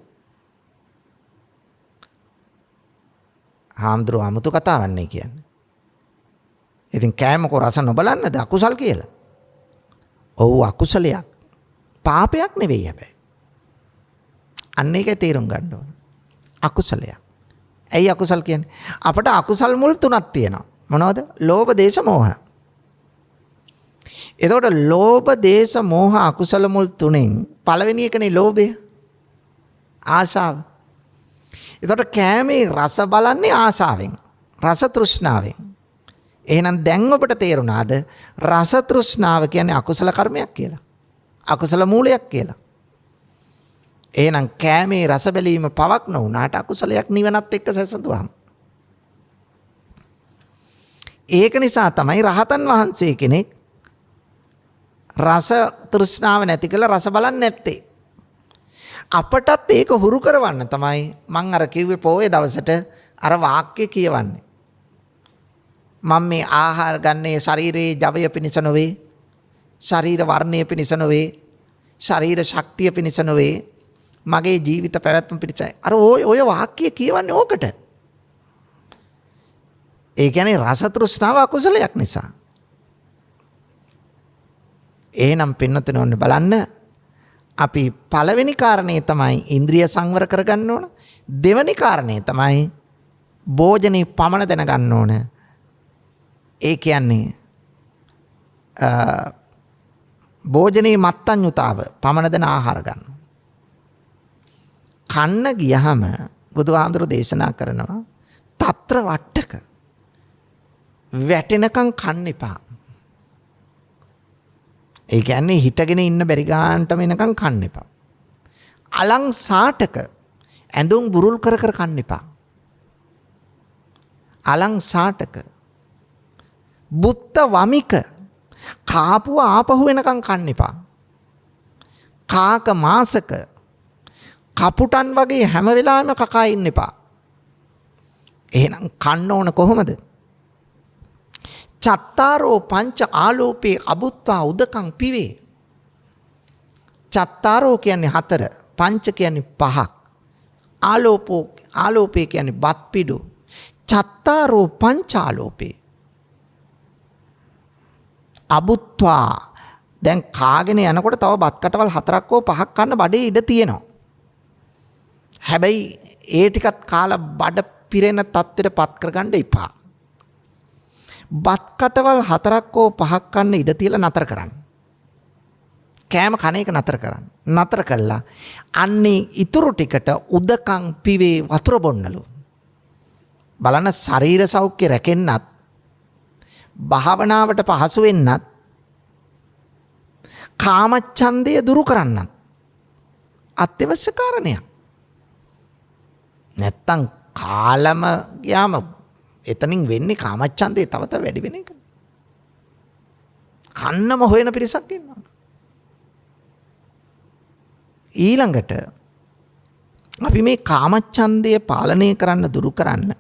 හාමුදුරුවෝ 아무තු කතාවන්නේ කියන්නේ. ඉතින් කෑමක රස නොබලන්නද අකුසල් කියලා? ඔව් අකුසලයක්. පාපයක් නෙවෙයි හැබැයි. අන්න ඒකයි තේරුම් ගන්න ඕන. අකුසලයක්. ඇයි අකුසල් කියන්නේ? අපට අකුසල් මුල් තුනක් තියෙනවා. මොනවද? ලෝභ, දේශ, මෝහ. එතකොට ලෝභ, දේශ, මෝහ අකුසල මුල් තුනෙන් පළවෙනි එකනේ ලෝභය. ආශාව. එතකොට කෑමේ රස බලන්නේ ආශාවෙන්, රස තෘෂ්ණාවෙන්. එහෙනම් දැන් ඔබට තේරුණාද රස තෘෂ්ණාව කියන්නේ අකුසල කර්මයක් කියලා? අකුසල මූලයක් කියලා. එහෙනම් කෑමේ රස බැලීම පවක් නොවුනාට අකුසලයක් නිවනත් එක්ක සැසඳුවාම. ඒක නිසා තමයි රහතන් වහන්සේ කෙනෙක් රස තෘෂ්ණාව නැති කළ රස බලන්නේ නැත්තේ. අපටත් ඒක හුරු කරවන්න තමයි මං අර කිව්වේ පොයේ දවසට අර වාක්‍ය කියවන්නේ. මම මේ ආහාර ගන්නේ ශරීරයේ ජවය පිණිස නොවේ, ශරීර වර්ණය පිණිස නොවේ, ශරීර ශක්තිය පිණිස නොවේ, මගේ ජීවිත පැවැත්ම පිණිසයි. අර ඔය වාක්‍ය කියවන්නේ ඕකට. ඒ කියන්නේ රස තෘෂ්ණාව අකුසලයක් නිසා. එහෙනම් පින්නතුනේ ඔන්න බලන්න අපි පළවෙනි කාරණේ තමයි ඉන්ද්‍රිය සංවර කරගන්න ඕන. දෙවෙනි කාරණේ තමයි භෝජනේ පමණ දැනගන්න ඕන. ඒ කියන්නේ භෝජනේ මත්ඤ්‍යතාව පමණ දැන ආහාර ගන්න. කන්න ගියහම බුදුහාමුදුරු දේශනා කරනවා తත්‍ර වට්ටක වැටෙනකන් කන්න එපා. ඒ කියන්නේ හිටගෙන ඉන්න බැරි ගන්නටම එනකන් කන්න එපා. අලං සාටක ඇඳුම් බුරුල් කර කර කන්න එපා. අලං සාටක බුත්ත වමික කාපුව ආපහු වෙනකන් කන්න එපා. කාක මාසක කපුටන් වගේ හැම වෙලාවෙම කකා ඉන්න එපා. එහෙනම් කන්න ඕන කොහොමද? චත්තාරෝ පංච ආලෝපේ අබුත්වා උදකං පිවේ. චත්තාරෝ කියන්නේ 4, පංච කියන්නේ 5, ආලෝපේ කියන්නේ බත් පිඩු. චත්තාරෝ පංචාලෝපේ අබුත්වා දැන් කාගෙන යනකොට තව බත් කටවල් 4ක් හෝ 5ක් කන්න බඩේ ඉඩ තියෙනවා. හැබැයි ඒ ටිකත් කාලා බඩ පිරෙන තත්ත්වෙට පත් කරගන්න එපා. බත් කටවල් 4ක් හෝ 5ක් කන්න ඉඩ තියලා නතර කරන්න. කෑම කන එක නතර කරන්න. නතර කළා අන්නේ ඉතුරු ටිකට උදකං පිවේ වතුර බොන්නලු. බලන්න ශරීර සෞඛ්‍ය රැකෙන්නත් භාවනාවට පහසු වෙන්නත් කාමච්ඡන්දය දුරු කරන්නත් අත්‍යවශ්‍ය කාරණයක්. නැත්තම් කාලම ගියාම එතනින් වෙන්නේ කාමච්ඡන්දේ තව වැඩි වෙන එක. කන්නම හොයන පිරිසක් ඉන්නවා. ඊළඟට අපි මේ කාමච්ඡන්දය පාලනය කරන්න දුරු කරන්න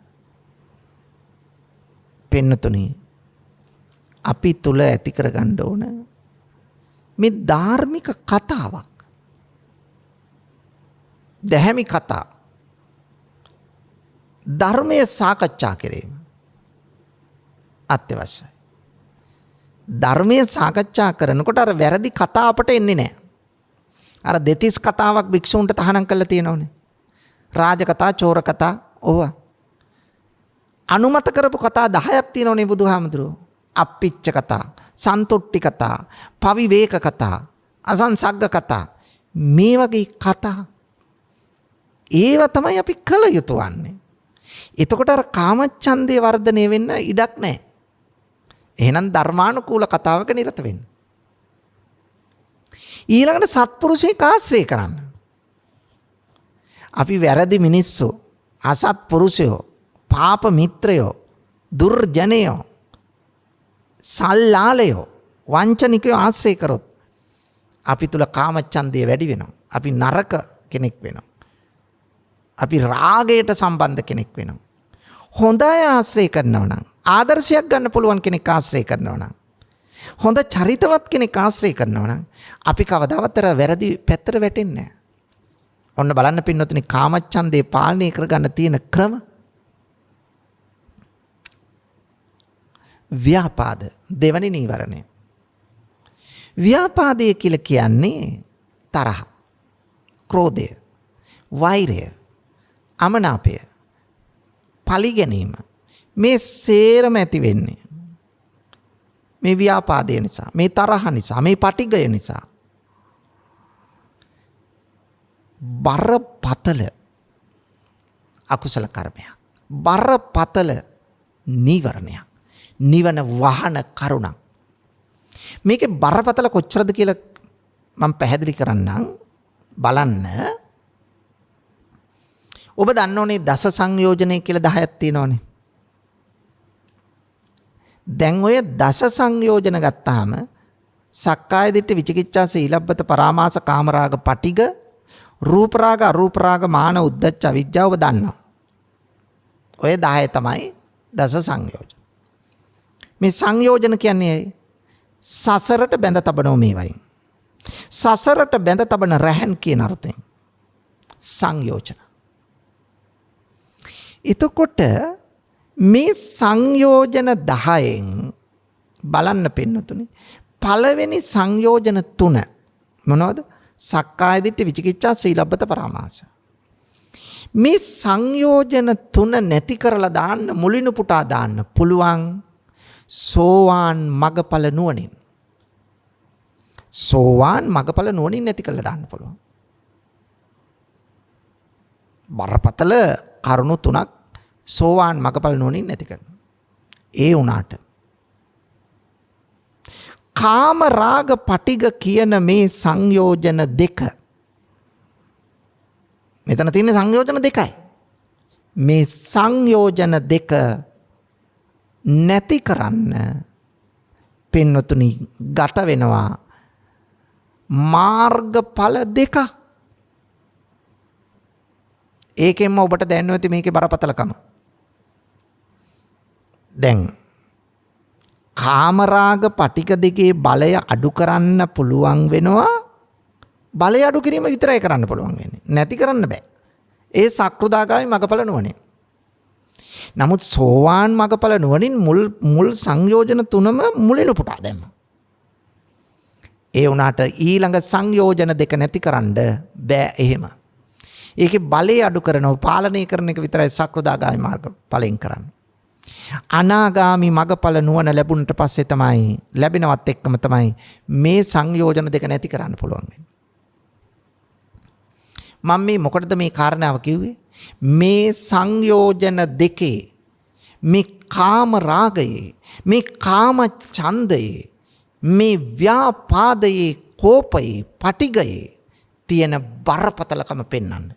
පින්නතුනි අපි තුල ඇති කරගන්න ඕන මේ ධාර්මික කතාවක්. දැහැමි කතා. ධර්මයේ සාකච්ඡා කිරීම අත්‍යවශ්‍යයි. ධර්මයේ සාකච්ඡා කරනකොට අර වැරදි කතා අපට එන්නේ නැහැ. අර දෙතිස් කතාවක් භික්ෂුන්ට තහනම් කරලා තියෙනවනේ. රාජ කතා, චෝර කතා ඕවා. අනුමත කරපු කතා 10ක් තියෙනවනේ බුදුහාමුදුරුවෝ. අප්පිච්ච කතා, සන්තුට්ටි කතා, පවිවේක කතා, අසංසග්ග කතා. මේ වගේ කතා ඒවා තමයි අපි කළ යුතු වන්නේ. එතකොට අර කාමච්ඡන්දේ වර්ධනය වෙන්න ඉඩක් නැහැ. එහෙනම් ධර්මානුකූල කතාවක නිරත වෙන්න. ඊළඟට සත්පුරුෂයෙක් ආශ්‍රය කරන්න. අපි වැරදි මිනිස්සු, අසත්පුරුෂයෝ, පාප මිත්‍රයෝ, දුර්ජනයෝ, සල්ලාලයෝ, වංචනිකයෝ ආශ්‍රය කරොත් අපි තුල කාමච්ඡන්දය වැඩි වෙනවා. අපි නරක කෙනෙක් වෙනවා. අපි රාගයට සම්බන්ධ කෙනෙක් වෙනවා. හොඳ අය ආශ්‍රය කරනවා නම්, ආදර්ශයක් ගන්න පුළුවන් කෙනෙක් ආශ්‍රය කරනවා නම්, හොඳ චරිතවත් කෙනෙක් ආශ්‍රය කරනවා නම් අපි කවදාවත් වැරදි පැත්තට වැටෙන්නේ නැහැ. ඔන්න බලන්න පින්නතුනි කාමච්ඡන්දේ පාලනය කරගන්න තියෙන ක්‍රම. ව්‍යාපාද දෙවනි නීවරණය. ව්‍යාපාදය කියලා කියන්නේ තරහ, ක්‍රෝධය, වෛරය, අමනාපය, පලිගැනීම. මේ සේරම ඇති වෙන්නේ මේ ව්‍යාපාදය නිසා, මේ තරහ නිසා, මේ පටිගය නිසා. බරපතල අකුසල කර්මයක්, බරපතල නීවරණයක්, නිවන වහන කරුණක්. මේකේ බරපතල කොච්චරද කියලා මම පැහැදිලි කරන්නම්. බලන්න. ඔබ දන්න ඕනේ දස සංයෝජනය කියලා 10ක් තියෙනවනේ. දැන් ඔය දස සංයෝජන ගත්තාම සක්කාය දිට්ඨි විචිකිච්ඡා සීලබ්බත පරාමාස කාමරාග පටිග රූප රාග අරූප රාග මාන උද්ධච්ච අවිජ්ජාව දන්නවා. ඔය 10 තමයි දස සංයෝජන. මේ සංයෝජන කියන්නේ සසරට බැඳ තබනෝ මේවයින්. සසරට බැඳ තබන රැහන් කියන අර්ථයෙන් සංයෝජන. එතකොට මේ සංයෝජන 10න් බලන්න පින්නතුනි පළවෙනි සංයෝජන 3 මොනවද? සක්කාය දිට්ඨි විචිකිච්ඡා සීලබ්බත පරාමාස. මේ සංයෝජන 3 නැති කරලා දාන්න මුලිනු පුටා දාන්න පුළුවන් සෝවාන් මගඵල නුවණින්. සෝවාන් මගඵල නුවණින් නැති කරලා දාන්න පුළුවන්. බරපතල කරුණු 3ක් සෝවාන් මගඵල නුවණින් නැති කරනවා. ඒ වුණාට කාම රාග පටිග කියන මේ සංයෝජන දෙක මෙතන තියෙන සංයෝජන දෙකයි. මේ සංයෝජන දෙක නැති කරන්න පින්වතුනි ගත වෙනවා මාර්ගඵල දෙකක්. ඒකෙන්ම ඔබට දැනෙනවා ඇති මේකේ බරපතලකම. දැන් කාමරාග පටික දෙකේ බලය අඩු කරන්න පුළුවන් වෙනවා. බලය අඩු කිරීම විතරයි කරන්න පුළුවන් වෙන්නේ. නැති කරන්න බෑ. ඒ සක්‍රුදාගාමී මගඵල නුවණින්. නමුත් සෝවාන් මගඵල නුවණින් මුල් සංයෝජන තුනම මුලිනු පුටා දැම්මා. ඒ වුණාට ඊළඟ සංයෝජන දෙක නැති කරන්න බෑ එහෙම. ඒකේ බලය අඩු කරනව පාලනය කරන එක විතරයි සක්‍රුදාගාමී මාර්ගඵලෙන් කරන්නේ. අනාගාමි මගඵල නුවණ ලැබුණට පස්සේ තමයි ලැබෙනවත් එක්කම තමයි මේ සංයෝජන දෙක නැති කරන්න පුළුවන් වෙන්නේ. මම මේ මොකටද මේ කාරණාව කිව්වේ? මේ සංයෝජන දෙකේ මේ කාම රාගයේ මේ කාම ඡන්දයේ මේ ව්‍යාපාදයේ කෝපයේ පටිගයේ තියෙන බරපතලකම පෙන්වන්න.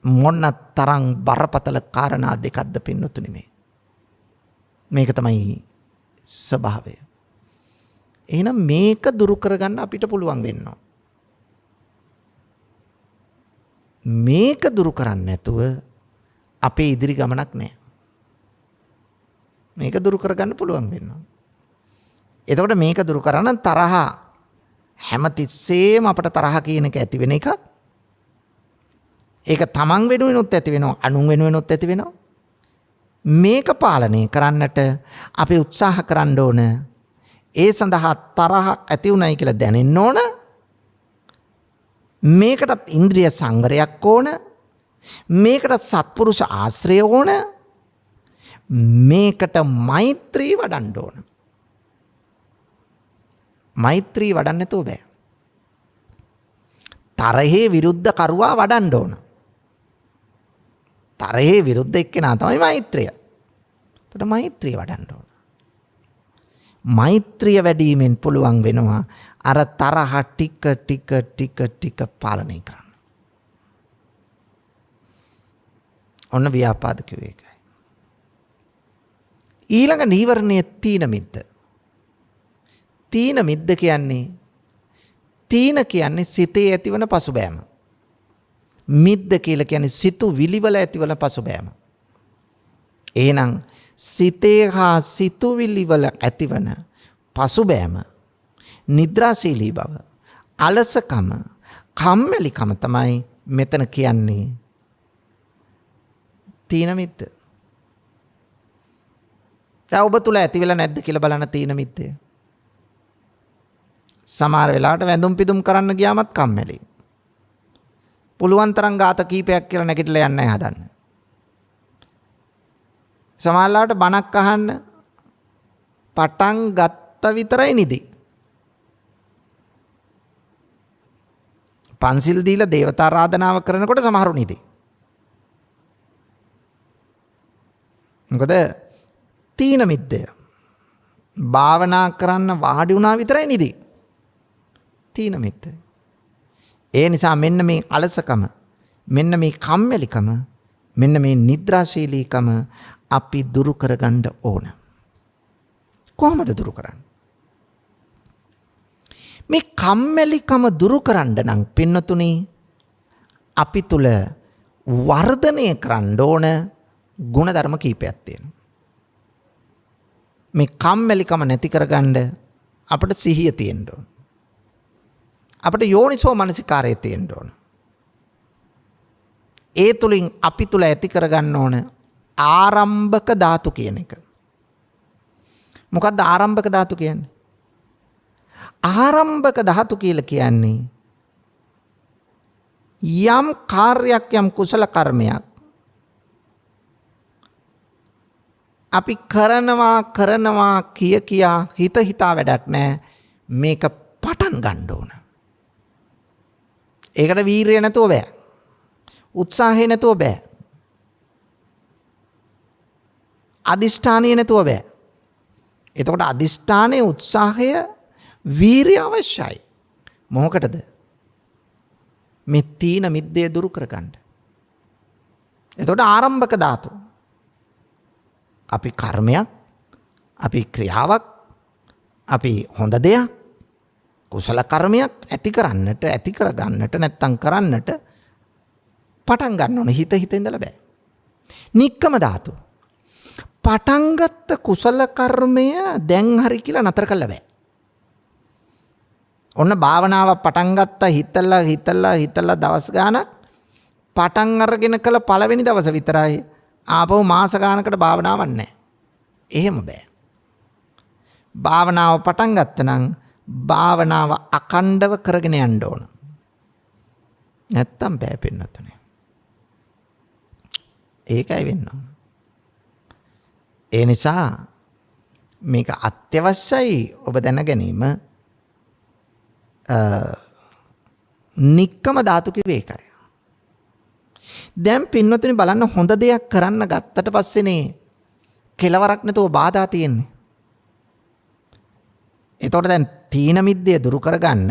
මොන තරම් බරපතල කාරණා දෙකක්ද පින්නතුනි මේ. මේක තමයි ස්වභාවය. එහෙනම් මේක දුරු කරගන්න අපිට පුළුවන් වෙනවා. මේක දුරු කරන්නේ නැතුව අපේ ඉදිරි ගමනක් නැහැ. මේක දුරු කරගන්න පුළුවන් වෙනවා. එතකොට මේක දුරු කරන්න තරහ හැමතිස්සෙම අපට තරහ කියන එක ඇති වෙන එකක්. ඒක තමන් වෙනුවෙනුත් ඇති වෙනවා, අනුන් වෙනුවෙනුත් ඇති වෙනවා. මේක පාලනය කරන්නට අපි උත්සාහ කරන්න ඕන. ඒ සඳහා තරහක් ඇති උනායි කියලා දැනෙන්න ඕන. මේකටත් ඉන්ද්‍රිය සංවරයක් ඕන. මේකටත් සත්පුරුෂ ආශ්‍රය ඕන. මේකට මෛත්‍රී වඩන්න ඕන. මෛත්‍රී වඩන්න නැතුව බෑ. තරහේ විරුද්ධ කරුවා වඩන්න ඕන. තරහේ විරුද්ධ එක්කෙනා තමයි මෛත්‍රිය. එතකොට මෛත්‍රිය වඩන්න ඕන. මෛත්‍රිය වැඩිවීමෙන් පුළුවන් වෙනවා අර තරහ ටික පාලනය කරන්න. ඔන්න ව්‍යාපාද කිව්වේ ඒකයි. ඊළඟ නීවරණය තීන මිද්ද. තීන මිද්ද කියන්නේ සිතේ ඇතිවන පසුබෑම. මිද්ද කියලා කියන්නේ සිතු විලිවල ඇතිවන පසුබෑම. එහෙනම් සිතේ හා සිතුවිලි වල ඇතිවන පසුබෑම, නිද්‍රාශීලී බව, අලසකම, කම්මැලිකම තමයි මෙතන කියන්නේ තීන මිද්ද. දැන් ඔබ තුල ඇති වෙලා නැද්ද කියලා බලන්න තීන මිද්දය. සමහර වෙලාවට වැඳුම් පිදුම් කරන්න ගියාමත් කම්මැලි. පුළුවන් තරම් ગાත කීපයක් කියලා නැගිටලා යන්නයි හදන්නේ. සමහරවිට බණක් අහන්න පටන් ගත්ත විතරයි නිදි. පන්සිල් දීලා දේවතා ආරාධනාව කරනකොට සමහරු නිදි. මොකද තීන මිද්දය. භාවනා කරන්න වාඩි වුණා විතරයි නිදි. තීන මිද්ද. ඒ නිසා මෙන්න මේ අලසකම, මෙන්න මේ කම්මැලිකම, මෙන්න මේ නිද්‍රාශීලීකම අපි දුරු කරගන්න ඕන. කොහොමද දුරු කරන්නේ? මේ කම්මැලිකම දුරු කරන්න නම් පින්නතුනි අපි තුල වර්ධනය කරන්න ඕන ගුණධර්ම කීපයක් තියෙනවා. මේ කම්මැලිකම නැති කරගන්න අපිට සිහිය තියෙන්න ඕන. අපිට යෝනිසෝ මනසිකාරය තියෙන්න ඕන. ඒ තුලින් අපි තුල ඇති කරගන්න ඕන ආරම්භක ධාතු කියන එක. මොකද්ද ආරම්භක ධාතු කියන්නේ? ආරම්භක ධාතු කියලා කියන්නේ යම් කාර්යයක් යම් කුසල කර්මයක් අපි කරනවා කියා හිතා වැඩක් නැහැ. මේක පටන් ගන්න ඕන. ඒකට වීරිය නැතුව බෑ. උත්සාහය නැතුව බෑ. අදිෂ්ඨානය නැතුව බෑ. එතකොට අදිෂ්ඨානයේ උත්සාහය වීරිය අවශ්‍යයි. මොකටද? මේ තීන මිද්දේ දුරු කරගන්න. එතකොට ආරම්භක ධාතු. අපි කර්මයක්, අපි ක්‍රියාවක්, අපි හොඳ දෙයක්, කුසල කර්මයක් ඇති කරගන්නට නැත්තම් කරන්නට පටන් ගන්න ඕනේ. හිත ඉඳලා බෑ. නික්කම ධාතු. පටන් ගත්ත කුසල කර්මය දැන් හරි කියලා නතර කළා බෑ. ඔන්න භාවනාව පටන් ගත්තා හිතලා දවස් ගානක් පටන් අරගෙන කළ පළවෙනි දවස විතරයි ආපහු මාස ගානකට භාවනාවක් නැහැ. එහෙම බෑ. භාවනාව පටන් ගත්තනම් භාවනාව අඛණ්ඩව කරගෙන යන්න ඕන. නැත්තම් බෑ පින්නතුනේ. ඒකයි වෙන්න ඕන. ඒ නිසා මේක අත්‍යවශ්‍යයි ඔබ දැන ගැනීම. නික්කම ධාතු කිව්වේ ඒකයි. දැන් පින්වතුනි බලන්න හොඳ දෙයක් කරන්න ගත්තට පස්සේනේ කෙලවරක් නැතුව බාධා තියෙන්නේ. එතකොට දැන් තීන මිද්දේ දුරු කරගන්න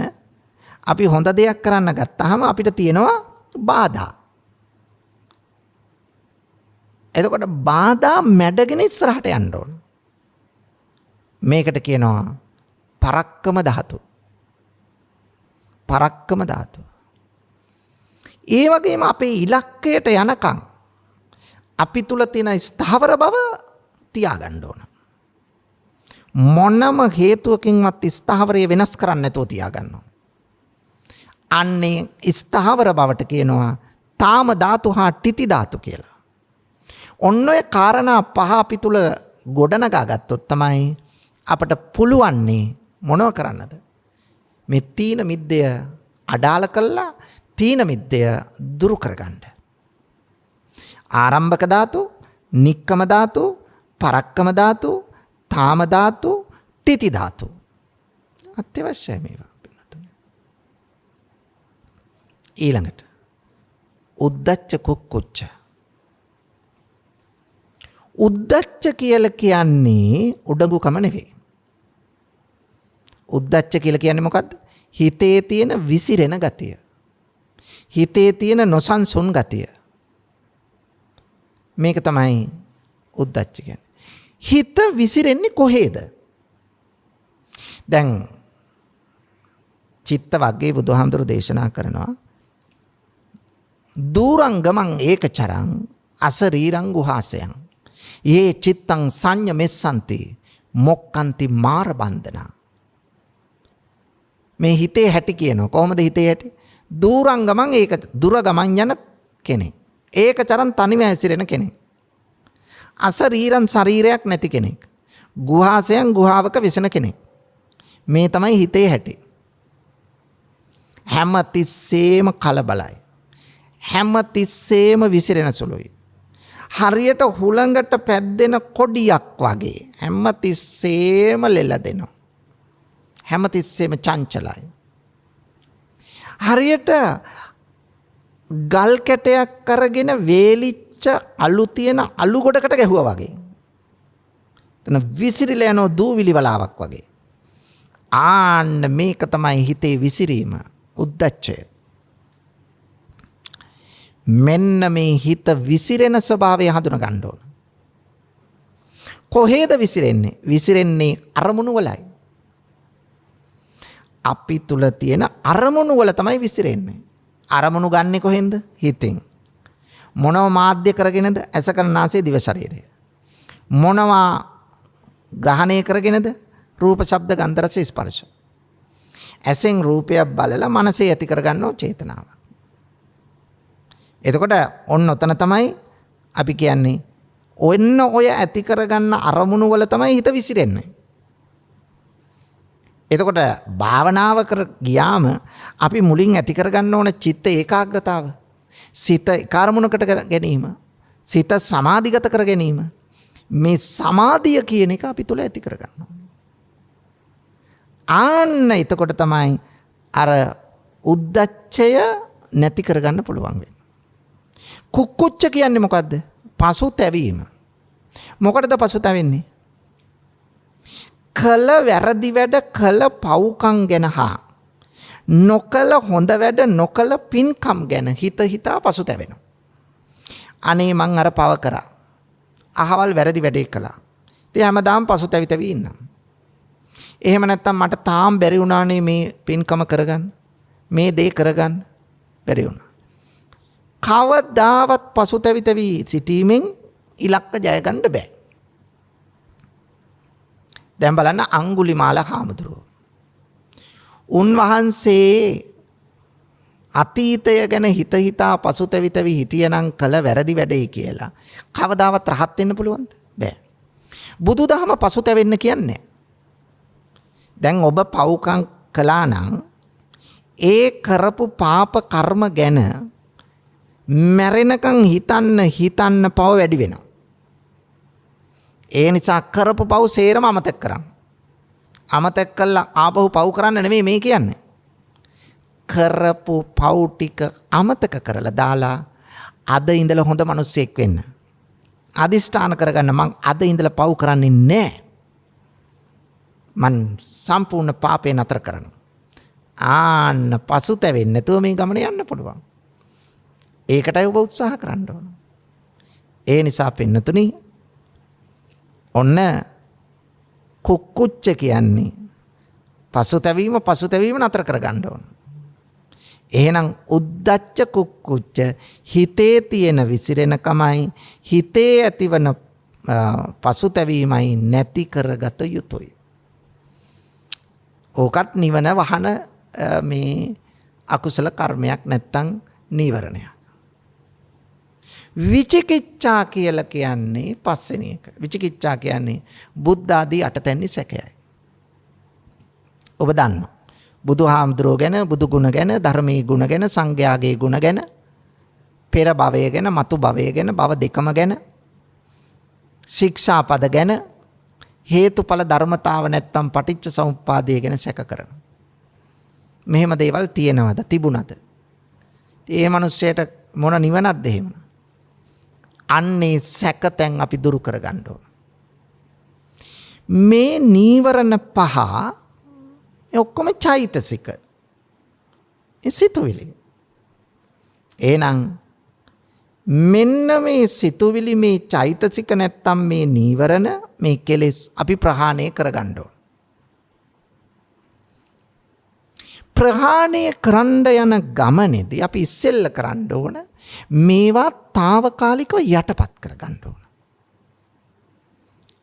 අපි හොඳ දෙයක් කරන්න ගත්තාම අපිට තියෙනවා බාධා. එතකොට බාධා මැඩගෙන ඉස්සරහට යන්න ඕන. මේකට කියනවා පරක්කම ධාතු. පරක්කම ධාතු. ඒ වගේම අපේ ඉලක්කයට යනකම් අපි තුල තියෙන ස්ථාවර බව තියාගන්න ඕන. මොනම හේතුවකින්වත් ස්ථාවරය වෙනස් කරන්න නැතුව තියාගන්න ඕන. අන්නේ ස්ථාවර බවට කියනවා තාම ධාතු හා ටිති ධාතු කියලා. ඔන්න ඔය කාරණා පහ අපි තුල ගොඩනගා ගත්තොත් තමයි අපට පුළුවන්නේ මොනව කරන්නද? මේ තීන මිද්දය අඩාල කළා තීන මිද්දය දුරු කරගන්න. ආරම්භක ධාතු, නික්කම ධාතු, පරක්කම ධාතු, තාම ධාතු, ටිති ධාතු. අත්‍යවශ්‍යයි මේවා. ඊළඟට උද්දච්ච කුක්කුච්ච. උද්දච්ච කියලා කියන්නේ උඩඟුකම නෙවෙයි. උද්දච්ච කියලා කියන්නේ මොකද්ද? හිතේ තියෙන විසිරෙන ගතිය. හිතේ තියෙන නොසන්සුන් ගතිය. මේක තමයි උද්දච්ච කියන්නේ. හිත විසිරෙන්නේ කොහේද? දැන් චිත්ත වර්ගයේ බුදුහාමුදුරු දේශනා කරනවා දූරංගමං ඒකචරං අසරීරං ගුහාසයං යේ චිත්තං සංඤ මෙස්සන්ති මොක්කන්ති මාර බන්ධනා. මේ හිතේ හැටි කියනවා. කොහොමද හිතේ හැටි? දූරංගමං ඒක දුර ගමන් යන කෙනෙක්. ඒකචරං තනිව හැසිරෙන කෙනෙක්. අසරීරං ශරීරයක් නැති කෙනෙක්. ගුහාසයන් ගුහාවක විසෙන කෙනෙක්. මේ තමයි හිතේ හැටි. හැම තිස්සේම කලබලයි. හැම තිස්සේම විසිරෙන සුළුයි. හරියට හුළඟට පැද්දෙන කොඩියක් වගේ හැම තිස්සේම ලෙලදෙනවා. හැම තිස්සේම චංචලයි. හරියට ගල් කැටයක් අරගෙන වේලිච්ච අලු තියෙන අලු ගොඩකට ගැහුවා වගේ. එතන විසිරිලා යන දූවිලි වලාවක් වගේ. ආන්න මේක තමයි හිතේ විසිරීම, උද්දච්චය. මෙන්න මේ හිත විසිරෙන ස්වභාවය හඳුනා ගන්න ඕන. කොහේද විසිරෙන්නේ? විසිරෙන්නේ අරමුණු වලයි. අපි තුල තියෙන අරමුණු වල තමයි විසිරෙන්නේ. අරමුණු ගන්නෙ කොහෙන්ද? හිතෙන්. මොනව මාධ්‍ය කරගෙනද? ඇස කන නාසය දිව ශරීරය. මොනවා ග්‍රහණය කරගෙනද? රූප ශබ්ද ගන්ධ රස ස්පර්ශ. ඇසෙන් රූපයක් බලලා මනසේ ඇති කරගන්නෝ චේතනාව. එතකොට ඔන්න ඔතන තමයි අපි කියන්නේ ඔන්න ඔය ඇති කරගන්න අරමුණු වල තමයි හිත විසිරෙන්නේ. එතකොට භාවනාව කර ගියාම අපි මුලින් ඇති කරගන්න ඕන චිත්ත ඒකාග්‍රතාව. සිත කාර්මුණකට ගැනීම. සිත සමාධිගත කර ගැනීම. මේ සමාධිය කියන එක අපි තුල ඇති කරගන්න ඕන. ආන්න එතකොට තමයි අර උද්දච්චය නැති කරගන්න පුළුවන් වෙන්නේ. කුක්කුච්ච කියන්නේ මොකද්ද? පසුතැවීම. මොකටද පසුතැවෙන්නේ? කළ වැරදි වැඩ කළ පව්කම් ගැන හා නොකළ හොඳ වැඩ නොකළ පින්කම් ගැන හිතා පසුතැවෙනවා. අනේ මං අර පව කරා. අහවල් වැරදි වැඩේ කළා. ඉතින් හැමදාම පසුතැවි ඉන්නවා. එහෙම නැත්නම් මට තාම බැරි වුණානේ මේ පින්කම කරගන්න. මේ දේ කරගන්න බැරි වුණා. කවදාවත් පසුතැවි සිටීමෙන් ඉලක්ක ජය ගන්න බෑ. දැන් බලන්න අංගුලිමාල හාමුදුරුවෝ. උන්වහන්සේ අතීතය ගැන හිතා පසුතැවි හිටියනම් කළ වැරදි වැඩේ කියලා කවදාවත් රහත් වෙන්න පුළුවන්ද? බෑ. බුදුදහම පසුතැවෙන්න කියන්නේ. දැන් ඔබ පව්කම් කළා නම් ඒ කරපු පාප කර්ම ගැන මැරෙනකන් හිතන්න පව වැඩි වෙනවා. ඒ නිසා කරපු පව් සේරම අමතක කරන්න. අමතක කළා ආපහු පව් කරන්න නෙමෙයි මේ කියන්නේ. කරපු පව් ටික අමතක කරලා දාලා අද ඉඳලා හොඳ මිනිස්සෙක් වෙන්න. අදිෂ්ඨාන කරගන්න මං අද ඉඳලා පව් කරන්නේ නැහැ. මං සම්පූර්ණ පාපේ නතර කරනවා. ආන්න පසුතැවෙන්නේ නැතුව මේ ගමන යන්න පුළුවන්. ඒකටයි ඔබ උත්සාහ කරන්න ඕන. ඒ නිසා පින්නතුනි ඔන්න කුක්කුච්ච කියන්නේ පසුතැවීම නතර කරගන්න ඕන. එහෙනම් උද්දච්ච කුක්කුච්ච හිතේ තියෙන විසිරෙනකමයි හිතේ ඇතිවන පසුතැවීමයි නැති කරගත යුතුයි. ඕකත් නිවන වහන මේ අකුසල කර්මයක් නැත්තම් නීවරණයක්. විචිකිච්ඡා කියලා කියන්නේ පස්වෙනි එක. විචිකිච්ඡා කියන්නේ බුද්ධ ආදී අටතැන්නි සැකයයි. ඔබ දන්නවා. බුදුහාමුදුරුවෝ ගැන, බුදු ගුණ ගැන, ධර්මයේ ගුණ ගැන, සංඝයාගේ ගුණ ගැන, පෙර භවය ගැන, මතු භවය ගැන, භව දෙකම ගැන, ශික්ෂාපද ගැන, හේතුඵල ධර්මතාව නැත්තම් පටිච්ච සමුප්පාදය ගැන සැක කරනවා. මෙහෙම දේවල් තියෙනවද? තිබුණද? ඒ මිනිස්සයාට මොන නිවනක්ද එහෙම? අන්නේ සැකතෙන් අපි දුරු කරගන්න ඕන. මේ නීවරණ පහ ඔක්කොම චෛතසික. ඒ සිතුවිලි. එහෙනම් මෙන්න මේ සිතුවිලි මේ චෛතසික නැත්තම් මේ නීවරණ මේ කෙලෙස් අපි ප්‍රහාණය කරගන්න ඕන. ප්‍රහාණය කරන්න යන ගමනේදී අපි ඉස්සෙල්ල කරන්න ඕන මේවා తాවකාලිකව යටපත් කරගන්න ඕන.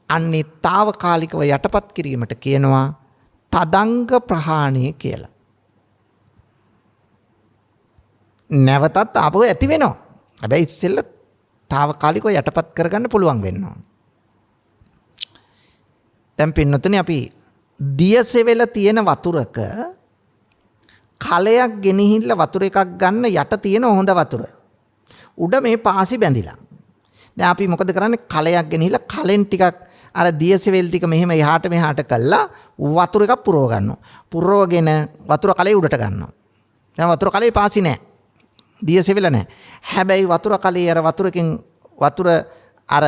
අන්නේ తాවකාලිකව යටපත් කිරීමට කියනවා තදංග ප්‍රහාණය කියලා. නැවතත් ආපහු ඇති වෙනවා. හැබැයි ඉස්සෙල්ල తాවකාලිකව යටපත් කරගන්න පුළුවන් වෙන්න ඕන. දැන් පින්නතුනේ අපි දියසෙවෙල තියෙන වතුරක කලයක් ගෙනහිල්ලා වතුර එකක් ගන්න යට තියෙන හොඳ වතුර. උඩ මේ පාසි බැඳිලා. දැන් අපි මොකද කරන්නේ? කලයක් ගෙනහිල්ලා කලෙන් ටිකක් අර දියසෙවෙල් ටික මෙහෙම එහාට මෙහාට කළා වතුර එකක් පුරව ගන්නවා. පුරවගෙන වතුර කලේ උඩට ගන්නවා. දැන් වතුර කලේ පාසි නැහැ. දියසෙවෙල නැහැ. හැබැයි වතුර කලේ අර වතුරකින් වතුර අර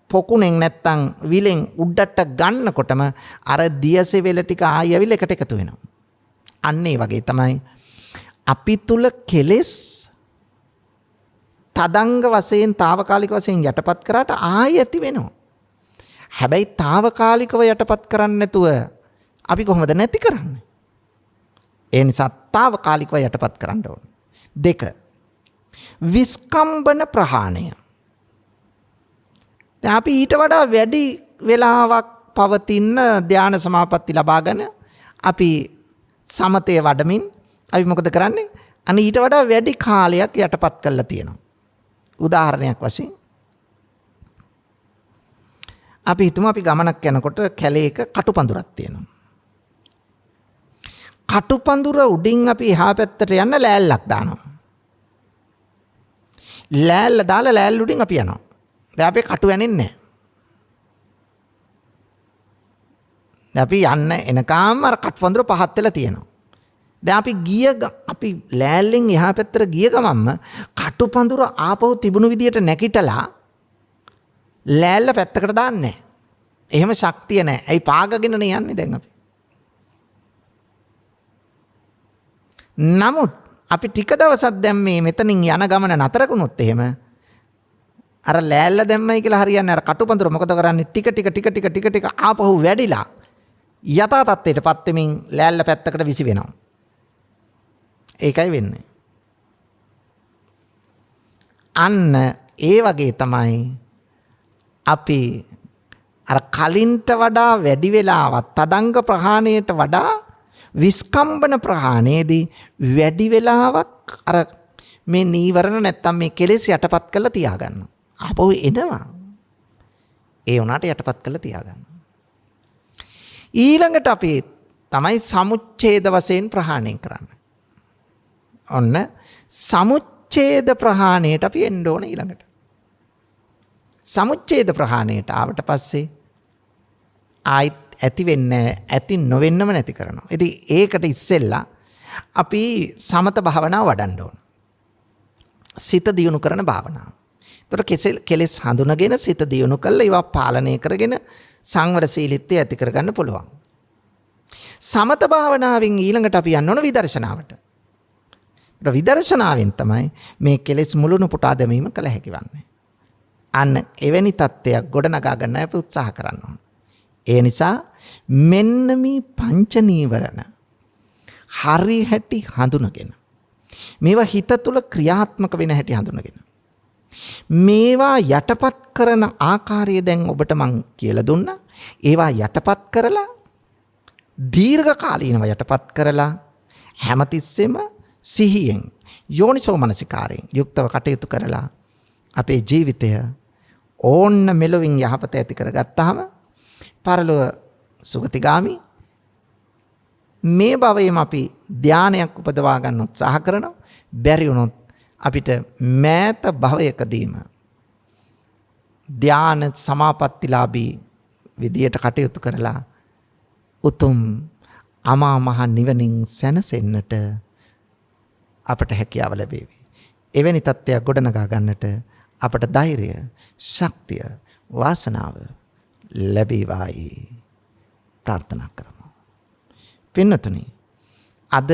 පොකුණෙන් නැත්තම් විලෙන් උඩට ගන්නකොටම අර දියසෙවෙල ටික ආයෙ ඇවිල්ලා එකට එකතු වෙනවා. අන්න ඒ වගේ තමයි අපි තුල කෙලෙස් තදංග වශයෙන් తాවකාලික වශයෙන් යටපත් කරාට ආයෙ ඇති වෙනවා. හැබැයි తాවකාලිකව යටපත් කරන්නේ නැතුව අපි කොහොමද නැති කරන්නේ? ඒ නිසා తాවකාලිකව යටපත් කරන්න ඕන. 2. විස්කම්බන ප්‍රහාණය. දැන් අපි ඊට වඩා වැඩි වෙලාවක් පවතින ධානා සමාපatti ලබාගෙන අපි සමතේ වඩමින් අපි මොකද කරන්නේ? අනේ ඊට වඩා වැඩි කාලයක් යටපත් කරලා තියෙනවා. උදාහරණයක් වශයෙන් අපි හිතමු අපි ගමනක් යනකොට කැලේක කටුපඳුරක් තියෙනවා. කටුපඳුර උඩින් අපි එහා පැත්තට යන්න ලෑල්ලක් දානවා. ලෑල්ල දාලා ලෑල්ල උඩින් අපි යනවා. දැන් අපේ කටු යන්නේ නැහැ. දැන් අපි යන්න එනකම් අර කටුපඳුර පහත් වෙලා තියෙනවා. දැන් අපි ලෑල්ලෙන් එහා පැත්තට ගිය ගමන්ම කටුපඳුර ආපහු තිබුණු විදියට නැකිටලා ලෑල්ල පැත්තකට දාන්නේ නැහැ. එහෙම ශක්තිය නැහැ. ඇයි පාගගෙනනේ යන්නේ දැන් අපි. නමුත් අපි ටික දවසක් දැන් මෙතනින් යන ගමන නතර වුණොත් එහෙම අර ලෑල්ල දැම්මයි කියලා හරියන්නේ අර කටුපඳුර මොකද කරන්නේ? ටික ආපහු වැඩිලා යථා තත්ත්වයටපත් වෙමින් ලෑල්ල පැත්තකට විසි වෙනවා. ඒකයි වෙන්නේ. අන්න ඒ වගේ තමයි අපි අර කලින්ට වඩා වැඩි වෙලාවක් තදංග ප්‍රහාණයට වඩා විස්කම්බන ප්‍රහාණයේදී වැඩි වෙලාවක් අර මේ නීවරණ නැත්තම් මේ කෙලෙස් යටපත් කරලා තියාගන්න. ආපහු එනවා. ඒ උනාට යටපත් කරලා තියාගන්න. ඊළඟට අපි තමයි සමුච්ඡේද වශයෙන් ප්‍රහාණය කරන්නේ. ඔන්න සමුච්ඡේද ප්‍රහාණයට අපි එන්න ඕන ඊළඟට. සමුච්ඡේද ප්‍රහාණයට ආවට පස්සේ ආයිත් ඇති වෙන්නේ ඇති නොවෙන්නම නැති කරනවා. ඉතින් ඒකට ඉස්සෙල්ලා අපි සමත භාවනාව වඩන්න ඕන. සිත දියුණු කරන භාවනාව. ඒතර කෙලෙස් හඳුනගෙන සිත දියුණු කරලා ඒවා පාලනය කරගෙන සංවරශීලීත්වය ඇති කරගන්න පුළුවන්. සමත භාවනාවෙන් ඊළඟට අපි යන්න ඕන විදර්ශනාවට. විදර්ශනාවෙන් තමයි මේ කෙලෙස් මුළුණු පුටා දැමීම කළ හැකි වන්නේ. අන්න එවැනි තත්ත්වයක් ගොඩනගා ගන්න අපි උත්සාහ කරන්න ඕන. ඒ නිසා මෙන්න මේ පංච නීවරණ හරි හැටි හඳුනගෙන මේවා හිත තුළ ක්‍රියාත්මක වෙන හැටි හඳුනගෙන මේවා යටපත් කරන ආකාරය දැන් ඔබට මං කියලා දුන්නා. ඒවා යටපත් කරලා දීර්ඝ කාලීනව යටපත් කරලා හැමතිස්සෙම සිහියෙන් යෝනිසෝ මනසිකාරයෙන් යුක්තව කටයුතු කරලා අපේ ජීවිතය ඕන්න මෙලොවින් යහපත ඇති කරගත්තාම පරලොව සුගතිගාමි මේ භවයේම අපි ධානයක් උපදවා ගන්න උත්සාහ කරනවා. බැරි වුණොත් අපිට මෑත භවයකදීම ධාන සමාපත්තිලාභී විදියට කටයුතු කරලා උතුම් අමා මහ නිවනින් සැනසෙන්නට අපට හැකියාව ලැබේවි. එවැනි තත්ත්වයක් ගොඩනගා ගන්නට අපට ධෛර්යය, ශක්තිය, වාසනාව ලැබේවායි ප්‍රාර්ථනා කරමු. පින්නතුනි, අද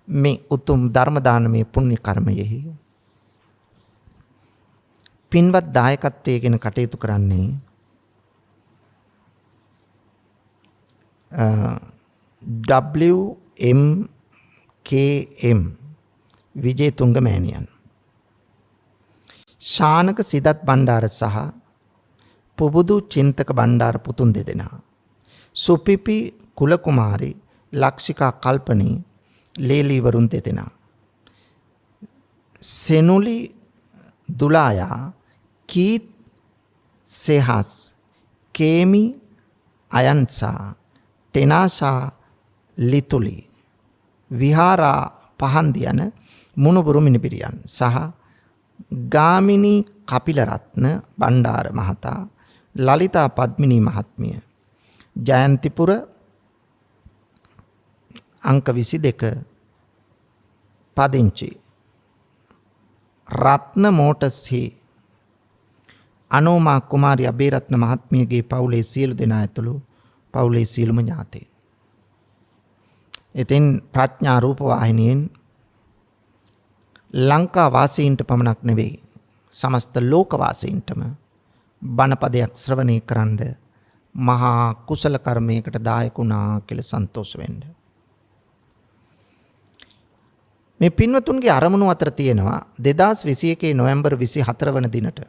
මේ උතුම් ධර්ම දානමය පුණ්‍ය කර්මයෙහි පින්වත් දායකත්වයෙන් කටයුතු කරන්නේ WMKM විජේතුංග මෑණියන්, ශානක සිදත් බණ්ඩාර සහ පුබුදු චින්තක බණ්ඩාර පුතුන් දෙදෙනා, සුපිපි කුලකුමාරි ලක්ෂිකා කල්පනී ලේලීවරුන් දෙදෙනා, සෙනුලි දුලායා කීත් සෙහස් කේමි අයන්සා ටෙනාසා ලිතුලි විහාරා පහන්දි යන මුණුබුරු මිනිපිරියන් සහ ගාමිණී කපිලරත්න බණ්ඩාර මහතා, ලලිතා පද්මිනී මහත්මිය, ජයන්තිපුර අංක 22 පදිංචි රත්න මෝටර්ස්හි අනෝමා කුමාරි අබේරත්න මහත්මියගේ පවුලේ සියලු දෙනා ඇතුළු පවුලේ සියලුම ඥාතීන්. ඉතින් ප්‍රඥා රූප වාහිනියෙන් ලංකා වාසීන්ට පමණක් නෙවෙයි සමස්ත ලෝක වාසීන්ටම බණපදයක් ශ්‍රවණය කරන්න මහා කුසල කර්මයකට දායක වුණා කියලා සන්තෝෂ වෙන්න. මේ පින්වතුන්ගේ අරමුණු අතර තියෙනවා 2021 නොවැම්බර් 24 වන දිනට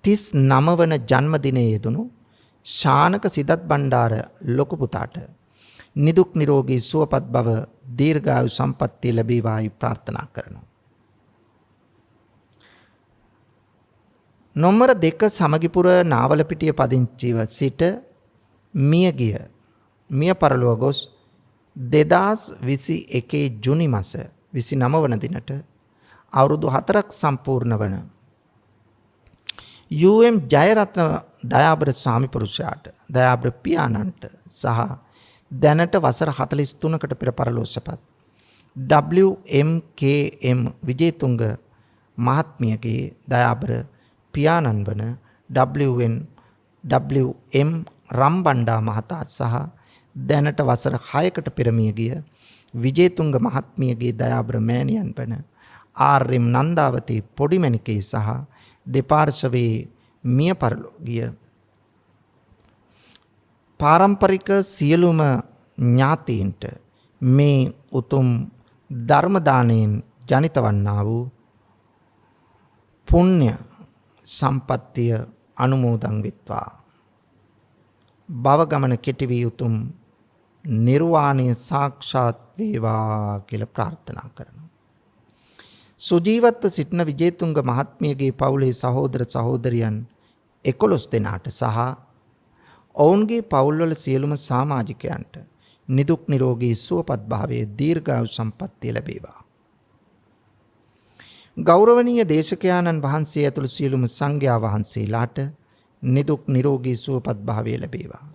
39 වන ජන්මදිනයේ යෙදුණු ශානක සිදත් බණ්ඩාර ලොකු පුතාට නිදුක් නිරෝගී සුවපත් භව දීර්ඝායු සම්පන්නිය ලැබේවායි ප්‍රාර්ථනා කරනවා. නොම්බර 2 සමගිපුර නාවලපිටිය පදිංචිව සිට මිය පරලොව ගොස් 2021 ජුනි මාස 29 වන දිනට අවුරුදු 4ක් සම්පූර්ණ වන UM ජයරත්න දයාබර ස්වාමි පුරුෂයාට දයාබර පියාණන්ට සහ දැනට වසර 43කට පෙර පරලෝසපත් WMKM විජේතුංග මහත්මියගේ දයාබර පියාණන් වන WM රම්බණ්ඩා මහතා සහ දැනට වසර 6කට පෙර මිය ගිය විජේතුංග මහත්මියගේ දයාබර මෑණියන් වන RM නන්දාවතී පොඩිමණිකේ සහ දෙපාර්ශවයේ මිය පරලෝ ගිය පාරම්පරික සියලුම ඥාතීන්ට මේ උතුම් ධර්ම දාණයෙන් ජනිත වන්නා වූ පුණ්‍ය සම්පත්තිය අනුමෝදන් වෙත්වා. භව ගමන කෙටි වී උතුම් නිර්වාණය සාක්ෂාත් වේවා කියලා ප්‍රාර්ථනා කරනවා. සුජීවත්ව සිටින විජේතුංග මහත්මියගේ පවුලේ සහෝදර සහෝදරියන් 11 දෙනාට සහ ඔවුන්ගේ පවුල්වල සියලුම සමාජිකයන්ට නිදුක් නිරෝගී සුවපත් භාවයේ දීර්ඝායු සම්පන්නිය ලැබේවා. ගෞරවනීය දේශකයාණන් වහන්සේ ඇතුළු සියලුම සංඝයා වහන්සේලාට නිදුක් නිරෝගී සුවපත් භාවය ලැබේවා.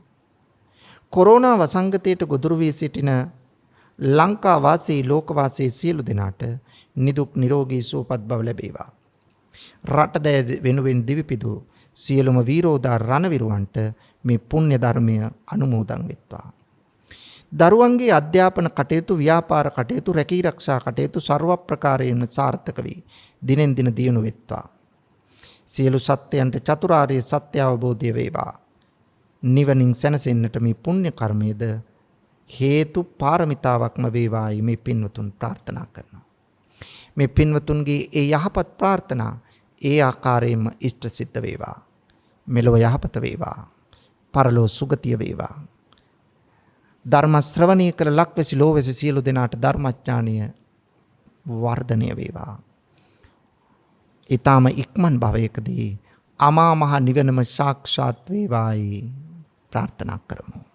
කොරෝනා වසංගතයට ගොදුරු වී සිටින ලංකා වාසී ලෝක වාසී සියලු දෙනාට නිදුක් නිරෝගී සුවපත් භව ලැබේවා. රටදෑ වෙනුවෙන් දිවිපිදු සියලුම වීරෝදා රණවිරුවන්ට මේ පුණ්‍ය ධර්මය අනුමෝදන් වෙත්වා. දරුවන්ගේ අධ්‍යාපන කටයුතු ව්‍යාපාර කටයුතු රැකී රක්ෂා කටයුතු ਸਰව ප්‍රකාරයෙන් සාර්ථක වී දිනෙන් දින දියුණු වෙත්වා. සියලු සත්‍යයන්ට චතුරාර්ය සත්‍ය අවබෝධය වේවා. නිවනින් සැනසෙන්නට මේ පුණ්‍ය කර්මයේද හේතු පාරමිතාවක්ම වේවායි මේ පින්වතුන් ප්‍රාර්ථනා කරනවා. මේ පින්වතුන්ගේ ඒ යහපත් ප්‍රාර්ථනා ඒ ආකාරයෙන්ම ඉෂ්ට සිද්ධ වේවා. මෙලොව යහපත වේවා. පරලෝ සුගතිය වේවා. ධර්ම ශ්‍රවණය කළ ලක්වැසි ලෝවැසි සියලු දෙනාට ධර්මඥානය වර්ධනය වේවා. ඊ타ම ඉක්මන් භවයකදී අමා මහ නිවනම සාක්ෂාත් වේවායි ප්‍රාර්ථනා කරමු.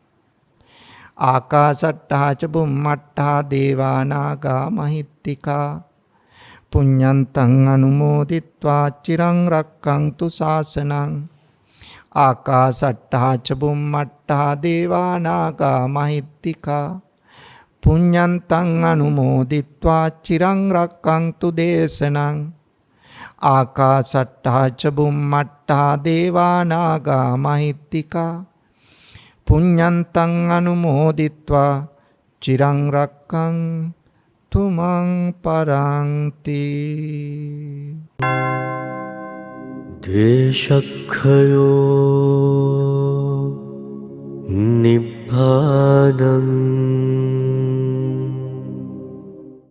ආකාසට්ටා ච බුම්මට්ටා දේවා නාග මහිත්‍තිකා පුඤ්ඤන්තං අනුමෝදිත්වා චිරං රක්ඛන්තු ශාසනං. ආකාසට්ටා ච බුම්මට්ටා දේවා නාග මහිත්‍තිකා පුඤ්ඤන්තං අනුමෝදිත්වා චිරං රක්ඛන්තු දේශනං. ආකාසට්ටා ච බුම්මට්ටා දේවා නාග මහිත්‍තිකා පුඤ්ඤන්තං අනුමෝදිත්වා චිරං රක්ඛන්තු මං පරන්ති. ද්වේෂක්ඛයෝ නිබ්බානං